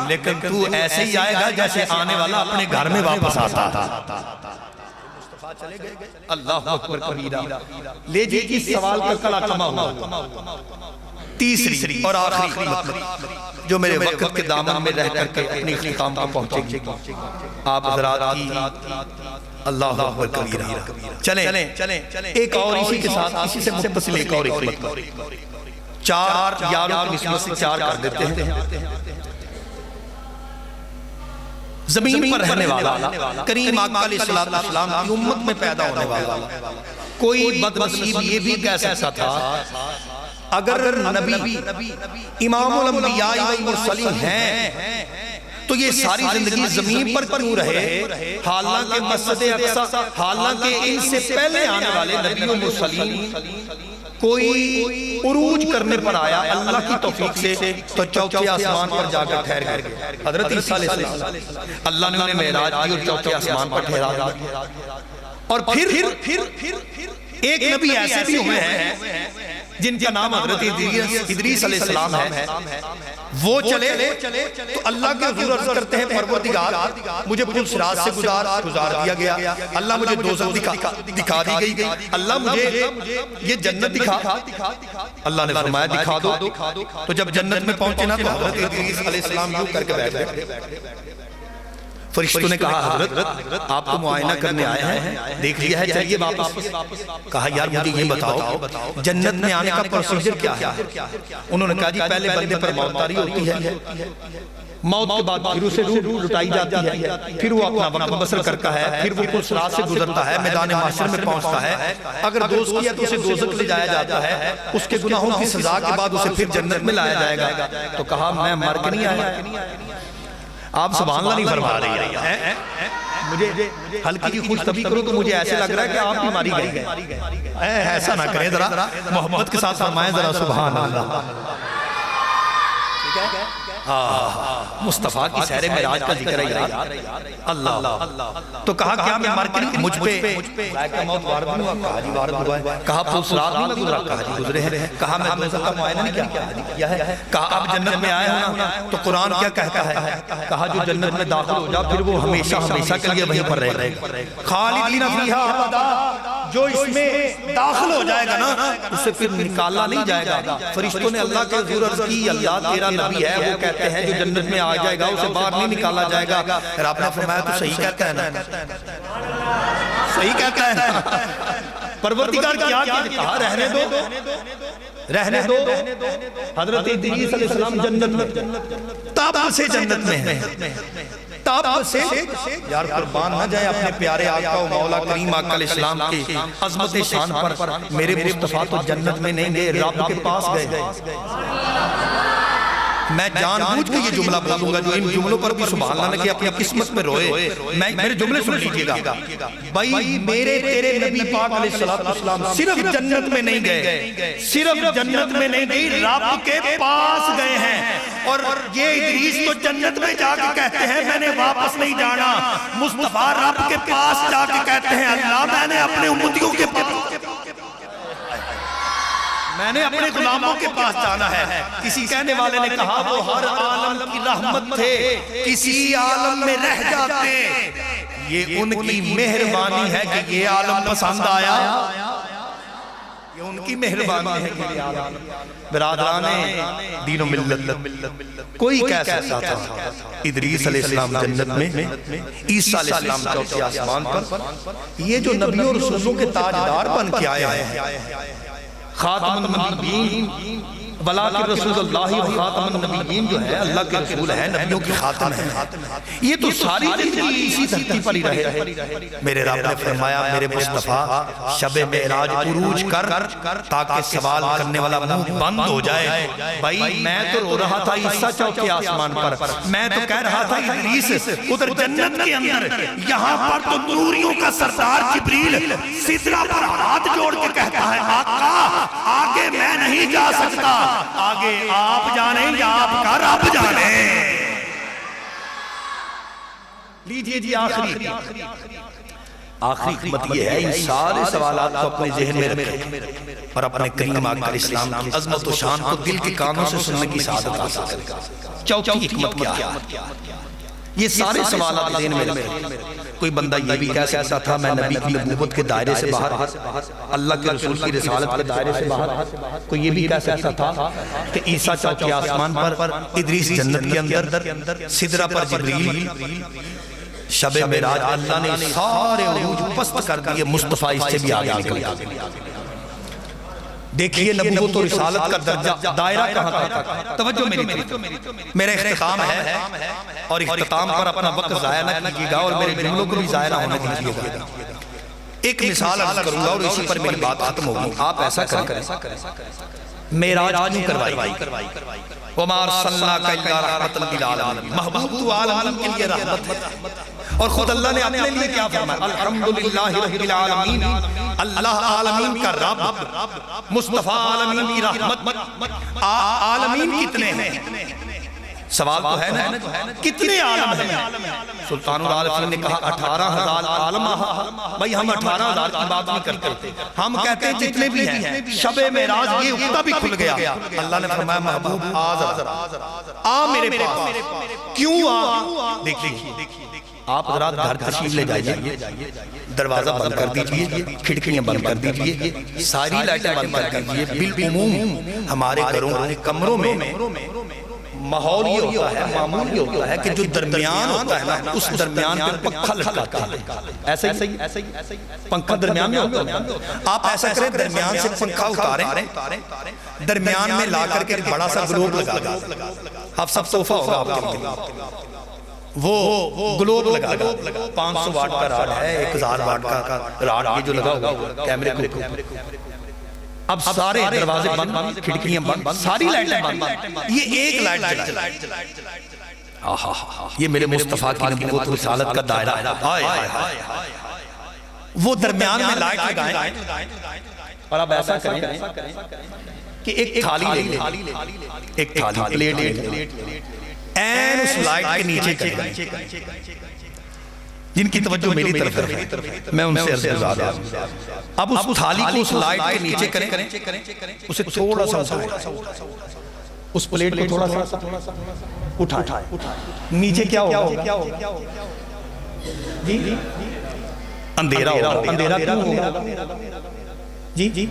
لیکن تو ایسے ہی آئے گا جیسے آنے والا اپنے گھر میں واپس آتا تھا۔ اللہ اکبر کبیرہ۔ لے جی اس سوال کا کلا کما ہوا۔ تیسری اور آخری مطلب جو میرے وقت کے دامن میں رہ کر کے اپنی اختتام کو پہنچے گی، آپ حضرات کی اللہ اکبر کبیرہ۔ چلیں ایک اور اسی کے ساتھ اسی سے متصل ایک اور حکمت، 4 یاروں کی نسبت سے 4 کر دیتے ہیں۔ زمین پر رہنے والا کریم آقا علیہ السلام کی امت میں پیدا ہونے والا کوئی بدنصیب یہ بھی کہہ سکتا تھا اگر نبی امام الانبیاء والمرسلین ہیں تو یہ ساری زندگی زمین پر کیوں رہے؟ حالانکہ مسجد اقصی، حالانکہ ان سے پہلے آنے والے نبی و مرسلین کوئی عروج کرنے پر آیا اللہ کی توفیق سے تو چوتھے آسمان پر جا کر ٹھہر گئے۔ حضرت عیسیٰ علیہ السلام اللہ نے انہیں معراج دی اور چوتھے آسمان پر ٹھہرا دیا۔ اور پھر ایک نبی ایسے بھی ہوئے ہیں جن کا نام حضرت ادریس علیہ السلام ہے، وہ چلے تو اللہ کے حضور عرض کرتے ہیں پروردگار مجھے پل صراط سے گزار دیا گیا، اللہ مجھے دوزخ دکھا دی گئی، اللہ مجھے یہ جنت دکھا۔ اللہ نے فرمایا دکھا دو۔ تو جب جنت میں پہنچے نا تو حضرت ادریس علیہ السلام یوں کر کے بیٹھ گئے۔ فرشتوں نے کہا حضرت آپ کو معائنہ کرنے آئے ہیں، دیکھ لیا ہے چلیے واپس۔ کہا یار مجھے یہ بتاؤ جنت میں آنے کا پروسیجر کیا ہے؟ انہوں نے کہا جی پہلے بندے پر موت طاری ہوتی ہے، موت کے بعد پھر اسے روح لٹائی جاتی ہے، پھر وہ اپنا وقت بسر کرتا ہے، پھر وہ پل صراط سے گزرتا ہے، میدان محشر میں پہنچتا ہے۔ اگر دوست کیا تو اسے دوزخ لے جایا جاتا ہے، اس کے گناہوں کی سزا کے بعد اسے پھر جنت میں لایا جائے گا۔ تو کہا میں مر کے نہیں آیا۔ آپ سبحان اللہ نہیں فرما رہی ہیں، مجھے ہلکی کی خوش طبی کرو تو مجھے ایسے لگ رہا ہے کہ آپ بھی ماری گئی۔ ایسا نہ کریں، ذرا محبت کے ساتھ فرمائیں ذرا سبحان اللہ۔ مصطفیٰ کی سیر معراج کا ذکر ہے یار اللہ۔ تو کہا کیا میں مر کے نہیں مجھ پہ ذائقہ موت وارد نہیں ہوا؟ کہا جی وارد ہوا ہے۔ کہا پل صراط نہیں میں گزرا؟ کہا جی گزرے ہیں۔ کہا میں دوزخ کا معائنہ نہیں کیا ہے؟ کہا اب جنت میں آئے ہونا تو قرآن کیا کہتا ہے؟ کہا جو جنت میں داخل ہو جا پھر وہ ہمیشہ ہمیشہ کے لیے وہیں پر رہے گا، خالدین فیہا ابدا۔ جو اس میں داخل ہو جائے گا نا اسے پھر نکالا نہیں جائے گا۔ فرشتوں نے اللہ کے حضور عرض کی اللہ تیرا نبی ہے، وہ کہتے ہیں جو جنت میں آ جائے گا اسے باہر نہیں نکالا جائے گا۔ پھر آپ نے فرمایا تو صحیح کہتا ہے نا، صحیح کہتا ہے نا۔ پروردگار کیا کہا رہنے دو، رہنے دو۔ حضرت ادریس علیہ السلام جنت میں، تاب سے جنت میں ہے، تاب سے یار قربان نہ جائے اپنے پیارے آقا و مولا کریم آقا علیہ السلام کی عظمت شان پر۔ میرے مصطفیٰ تو جنت میں نہیں گئے، رب کے پاس گئے۔ میں جان بوجھ کے یہ جملہ بولوں گا جو ان جملوں پر بھی سبحان اللہ کہ اپنی قسمت میں روئے، میرے جملے سن لیجئے گا۔ بھائی میرے تیرے نبی پاک علیہ السلام صرف جنت میں نہیں گئے، صرف جنت میں نہیں گئے، رب کے پاس گئے ہیں۔ اور یہ ادریس تو جنت میں جا کے کہتے ہیں میں نے واپس نہیں جانا، مصطفیٰ رب کے پاس جا کے کہتے ہیں اللہ میں نے اپنے امتیوں کے پاس، میں نے اپنے غلاموں کے پاس جانا ہے۔ کسی کہنے والے نے کہا وہ ہر عالم کی رحمت تھے، کسی عالم میں رہ جاتے، یہ ان کی مہربانی ہے کہ یہ عالم پسند آیا، یہ ان کی مہربانی ہے کہ یہ عالم۔ برادران دین و ملت، کوئی کہہ سکتا تھا ادریس علیہ السلام جنت میں، عیسیٰ علیہ السلام چوتھے آسمان پر، یہ جو نبیوں اور رسولوں کے تاجدار بن کے آئے ہیں، خاتم النبیین، ولیکن رسول اللہ و خاتم النبیین جو ہے اللہ کے رسول ہے، نبیوں کی خاتم ہے، یہ تو ساری زندگی اسی دھرتی پر ہی رہے۔ میرے رب نے فرمایا میرے مصطفیٰ شب معراج عروج کر تاکہ سوال کرنے والا منہ بند ہو جائے۔ بھائی میں تو رو رہا تھا عیسیٰ چوکے آسمان پر، میں تو کہہ رہا تھا ادریس ادھر جنت کے اندر، یہاں پر تو نوریوں کا سردار جبریل سدرہ پر ہاتھ جوڑ کے کہتا ہے آقا آگے میں نہیں جا سکتا، آگے آپ جانے یا آپ کا رب جانے۔ لیجئے جی آخری حکمت یہ ہے، ان سارے سوالات کو اپنے ذہن میں رکھیں اور اپنے کریم آقا اسلام کی عظمت و شان کو دل کے کانوں سے سننے کی سعادت حاصل کریں۔ چوتھی حکمت کیا ہے؟ یہ سارے سوالات ذہن میں رکھیں۔ کوئی بندہ یہ بھی کہہ سکتا تھا میں نبی کی نبوت کے دائرے سے باہر، اللہ کے رسول کی رسالت کے دائرے سے باہر، کوئی یہ بھی کہہ سکتا تھا کہ عیسیٰ چوکے آسمان پر، ادریس جنت کے اندر، سدرہ پر جبریل، شب معراج اللہ نے سارے عروج پست کر دیے، مصطفیٰ اس سے بھی آگے نکل گیا۔ دیکھئے نبوت و رسالت کا درجہ دائرہ کہاں تھا؟ توجہ میری طرف، میرا اختتام ہے اور اختتام پر اپنا وقت ضائع نہ کیجیے گا اور میرے جملوں کو بھی ضائع نہ ہونے دیجیے گا۔ ایک مثال عرض کروں گا اور اسی پر میری بات ختم ہوگی۔ آپ ایسا کریں، معراج کیوں کروائی؟ وَمَا أَرْسَلْنَاكَ إِلَّا رَحْمَةً لِلْعَالَمِينَ، محبوب تو عالمین کے لیے رحمت ہے۔ اور خود اللہ نے اپنے لیے کیا فرمایا؟ الحمدللہ رب العالمین، اللہ عالمین کا رب، مصطفیٰ عالمین کی رحمت۔ عالمین کتنے ہیں؟ سوال تو ہے نا، کتنے عالم ہیں؟ سلطان العارفین نے کہا 18,000 عالم۔ بھائی ہم 18,000 کی بات نہیں کرتے، ہم کہتے ہیں جتنے بھی ہیں۔ شب معراج یہ اکتا بھی کھل گیا، اللہ نے فرمایا محبوب آ میرے پاس۔ کیوں آ؟ دیکھیے آپ حضرات گھر تشریف لے جائیے، دروازہ بند کر دیجئے، کھڑکیاں بند کر دیجئے، ساری لائٹیں بند کر دیجئے۔ بالعموم ہمارے گھروں کمروں میں ماحول یہ ہوتا ہے، معمول یہ ہوتا ہے کہ جو درمیان ہوتا ہے نا اس درمیان پہ پنکھا لٹکاتے ہیں۔ ایسا ہی پنکھا درمیان میں ہوتا ہے، آپ ایسا کریں درمیان سے پنکھا اتاریں، درمیان میں لا کر کے بڑا سا گلوب لگا دیں۔ اب سب صوفہ ہوگا آپ کے لیے، وہ گلوب لگا گا، 500 واٹ کا راڈ ہے، 1000 واٹ کا راڈ یہ جو لگا ہوگا کیمرے کو۔ اب سارے دروازے بند، کھڑکیاں بند، ساری لائٹیں بند، یہ ایک لائٹ جلائے۔ یہ میرے مصطفیٰ کی نبوت و رسالت کا دائرہ ہے۔ وہ درمیان میں لائٹ لگائیں اور اب ایسا کریں کہ ایک تھالی لے لیں، ایک تھالی پلیٹ لے لیں، این اس لائٹ کے نیچے کریں۔ جن کی توجہ میری طرف ہے میں ان سے عرض گزار ہوں، اب اس تھالی کو اس لائٹ کے نیچے کریں، اسے تھوڑا سا اٹھائیں، اس پلیٹ کو تھوڑا سا اٹھائیں، نیچے کیا ہوگا؟ جی اندھیرا ہوگا۔ اندھیرا کیوں ہوگا؟ جی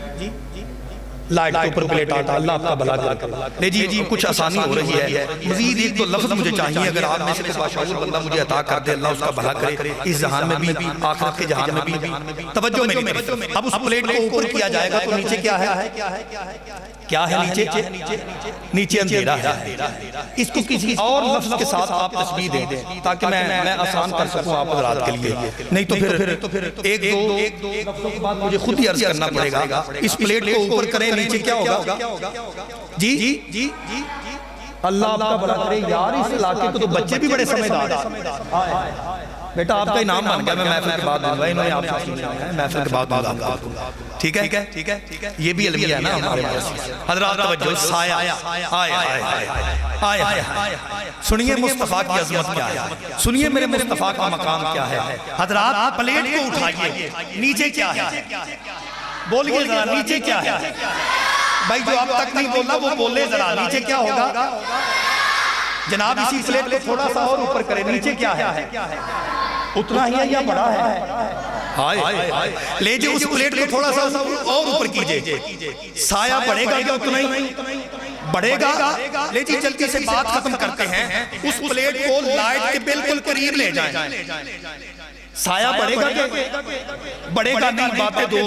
لائٹ کے اوپر پلیٹ آتا، اللہ آپ کا بھلا کرے۔ لے جی کچھ آسانی ہو رہی ہے، مزید ایک دو لفظ مجھے چاہیے، اگر آپ میں سے کوئی باشعور بندہ مجھے عطا کر دے، اللہ اس کا بھلا کرے، اس جہان میں بھی آخرت کے جہان میں بھی۔ توجہ میری طرف، اب اس پلیٹ کو اوپر کیا جائے گا تو نیچے کیا ہے؟ کیا ہے نیچے؟ نیچے اندھیرا ہے۔ اس کو کسی اور لفظ کے ساتھ آپ تشبیہ دیں تاکہ میں آسان کر سکوں آپ حضرات کے لیے، نہیں تو پھر ایک دو لفظوں کے بعد مجھے خود ہی عرض کرنا پڑے گا۔ اس پلیٹ کو اوپر کریں، نیچے کیا ہوگا؟ جی اللہ آپ کا بھلا کرے یار، اس علاقے کو تو بچے بھی بڑے سمجھدار ہیں۔ بیٹا آپ کا انعام بن گیا، میں محفل کے بعد دوں گا، انہوں نے آپ سے سننا ہے، محفل کے بعد دوں گا آپ کو، ٹھیک ہے؟ یہ بھی علمیہ ہے نا ہمارے پاس۔ حضرات توجہ، سایہ آئے سنیے مصطفیٰ کی عظمت کیا ہے، سنیے میرے مصطفیٰ کا مقام کیا ہے۔ حضرات پلیٹ کو اٹھائیے، نیچے کیا ہے؟ بولیے ذرا نیچے کیا ہے؟ بھائی جو اب تک نہیں بولا وہ بولے ذرا، نیچے کیا ہوگا؟ جناب اسی پلیٹ کو تھوڑا سا اور اوپر کریں، نیچے کیا ہے؟ اتنا ہی ہے یا بڑا ہے؟ لے جو اس پلیٹ کو تھوڑا سا اور اوپر کیجئے، سایہ بڑھے گا یا اتنا ہی بڑھے گا؟ لے جی جلدی سے بات ختم کرتے ہیں، اس پلیٹ کو لائٹ کے بالکل قریب لے جائیں، سایہ بڑھے گا کہ بڑھے گا؟ نہیں، باتیں دو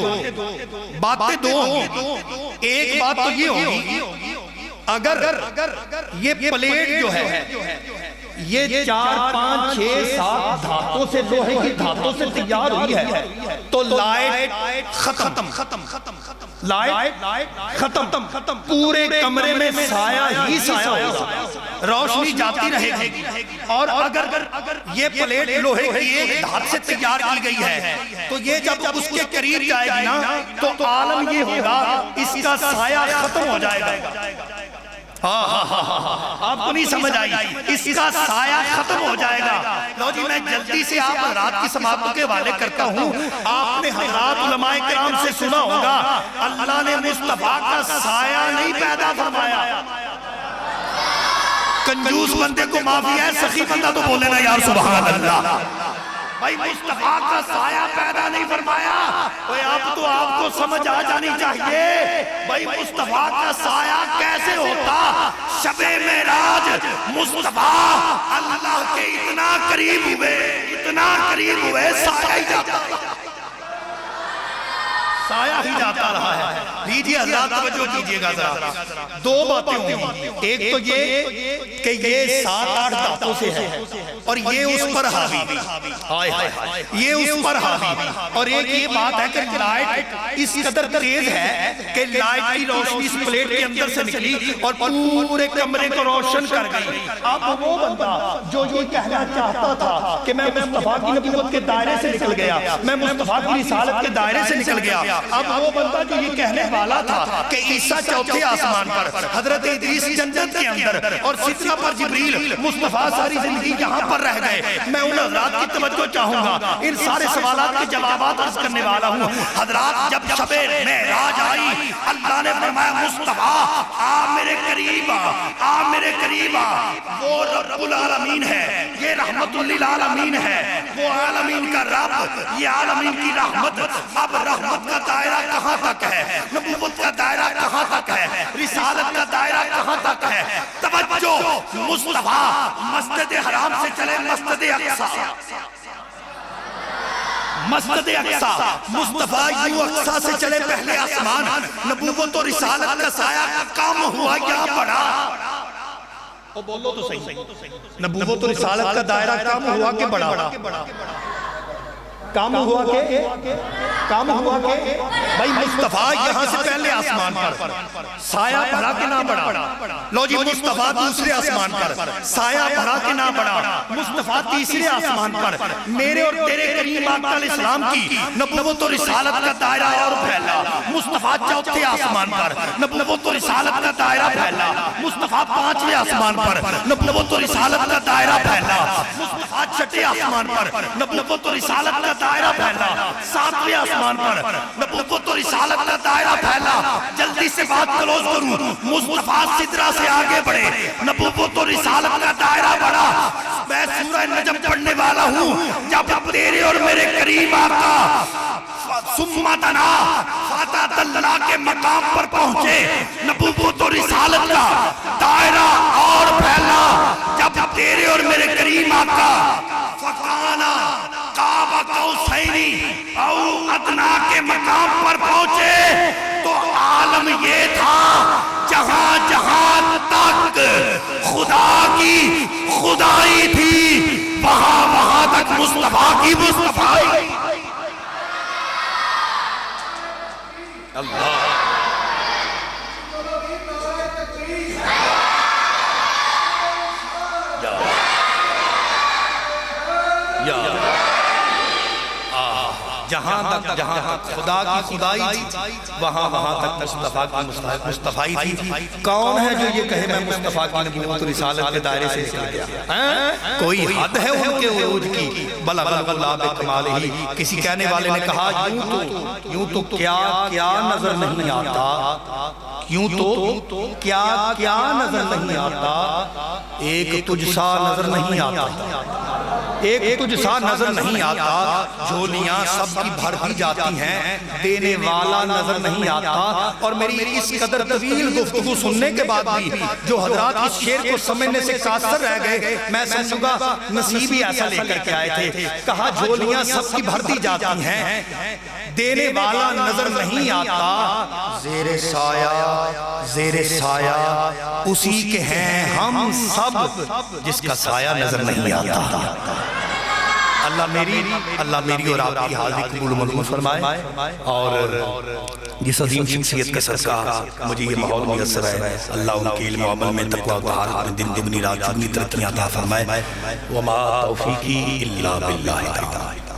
ہوں گی۔ ایک بات تو یہ ہوگی اگر یہ پلیٹ جو ہے یہ 4 5 6 7 دھاتوں سے لوہے کی دھاتوں سے تیار ہوئی ہے تو لائٹ ختم لائٹ ختم پورے کمرے میں سایہ ہی سایہ ہوگا روشنی جاتی رہے گی اور اگر یہ پلیٹ لوہے کی ایک دھات سے تیار کی گئی ہے تو یہ جب اس کے قریب جائے گی نا تو عالم یہ ہوگا اس کا سایہ ختم ہو جائے گا آپ کو نہیں سمجھ آئی اس کا سایہ ختم ہو جائے گا لو جی میں جلدی سے آپ حضرات کی سماعتوں کے حوالے کرتا ہوں آپ نے حضرات علماء کرام سے سنا ہوگا اللہ نے مصطفیٰ کا سایہ نہیں پیدا فرمایا کنجوس بندے کو معافی ہے سخی بندہ تو بولے نا یار سبحان اللہ بھائی مصطفیٰ کا سایہ پیدا نہیں فرمایا اب تو آپ کو سمجھ آ جانی چاہیے بھائی مصطفیٰ کا سایہ کیسے ہوتا شب معراج مصطفیٰ اللہ کے اتنا قریب ہوئے سایہ ہی جاتا سایہ ہی جاتا رہا ہے لیجئے حضرات توجہ کیجئے گا ذرا دو باتیں ہوئی ایک تو یہ کہ یہ 7 8 دھاتوں سے ہے اور یہ اس پر حاوی یہ اس پر حاوی اور ایک یہ بات ہے کہ لائٹ اس قدر تیز ہے کہ لائٹ کی روشنی اس پلیٹ کے اندر سے نکلی اور پورے کمرے کو روشن کر گئی اب وہ بندہ جو یہ کہنا چاہتا تھا کہ میں مصطفیٰ کی نبوت کے دائرے سے نکل گیا میں مصطفیٰ کی رسالت کے دائرے سے نکل گیا اب وہ بندہ جو یہ کہنے والا تھا کہ عیسیٰ چوتھے آسمان پر حضرت ادریس جنت کے اندر اور سدرہ پر جبریل مصطفیٰ ساری زندگی یہاں پر رہ گئے میں ان حضرات کی توجہ چاہوں گا ان سارے سوالات کے جوابات عرض کرنے والا ہوں حضرات جب شب معراج آئی اللہ نے فرمایا مصطفیٰ آ میرے قریب وہ رب العالمین ہے یہ رحمت للعالمین ہے وہ عالمین کا رب یہ عالمین کی رحمت اب رحمت کا دائرہ کہاں تک ہے نبوت کا دائرہ کہاں تک ہے رسالت کا دائرہ کہاں تک ہے توجہ مصطفیٰ مسجد حرام سے چلے مسجد اقصی مصطفیٰ یوں اقصی سے چلے پہلے آسمان نبوت و رسالت کا سایہ کم ہوا یا بڑھا بولو تو صحیح نبوت و رسالت کا دائرہ کم ہوا کہ بڑھا کام ہوا کہ بھائی مصطفیٰ یہاں سے پہلے آسمان پر سایہ بڑھا کے نہ بڑھا لو جی مصطفیٰ دوسرے آسمان پر سایہ بڑھا کے نہ بڑھا مصطفیٰ تیسرے آسمان پر میرے اور تیرے کریم آقا علیہ السلام کی نبوت و رسالت کا دائرہ اور پھیلا مصطفیٰ چوتھے آسمان پر نبوت و رسالت کا دائرہ پھیلا مصطفیٰ پانچویں آسمان پر نبوت و رسالت کا دائرہ پھیلا مصطفیٰ چھٹے آسمان پر نبوت و رسالت کا دائرہ پھیلا ساتویں آسمان پر نبوت و رسالت کا دائرہ پھیلا جلدی سے بات کلوز کروں مصطفیٰ سدرہ سے آگے بڑھے نبوت و رسالت کا دائرہ بڑھا میں سورہ نجم پڑھنے والا ہوں جب تیرے اور میرے کریم آقا سمتنا فاتحۃ اللہ کے مقام پر پہنچے نبوت و رسالت کا دائرہ اور پھیلا جب تیرے اور میرے کریم آقا فقانا قاب قوسین او ادنا کے مقام پر پہنچے تو عالم یہ تھا جہاں جہاں تک خدا کی خدائی تھی وہاں وہاں تک مصطفیٰ کی مصطفیٰ اللہ جہاں تک خدا کی خدائی تھی وہاں تک مصطفیٰ کی مصطفیٰ تھی کون ہے جو یہ کہے میں مصطفیٰ کی نبوت و رسالت کے دائرے سے نکل گیا کوئی حد ہے ان کے عروج کی بلغ اللہ بکمالہ کسی کہنے والے نے کہا یوں تو کیا نظر نہیں آتا یوں تو کیا نظر نہیں آتا ایک تجھ سا نظر نہیں آتا ایک تجھ سا نظر نہیں آتا، جھولیاں سب کی بھر دی جاتی ہیں، دینے والا نظر نہیں آتا۔ اور میری اس قدر طویل گفتگو سننے کے بعد بھی جو حضرات اس شعر کو سمجھنے سے قاصر رہ گئے، میں سمجھوں گا نصیب ہی ایسا لے کر کے آئے تھے۔ کہا جھولیاں سب کی بھر دی جاتی ہیں، دینے والا نظر نہیں آتا، زیر سایہ اسی کے ہیں ہم سب، جس کا سایہ نظر نہیں آتا۔ اللہ میری اور آپ کی حاضری قبول و منظور فرمائے، اور جس عظیم شخصیت کا صدقہ مجھے یہ ماحول میسر ہے، اللہ ان کے علم و عمل میں تقویٰ و طہارت میں دن دگنی رات چگنی ترقیاں عطا فرمائے۔ وما توفیقی الا باللہ تعالی۔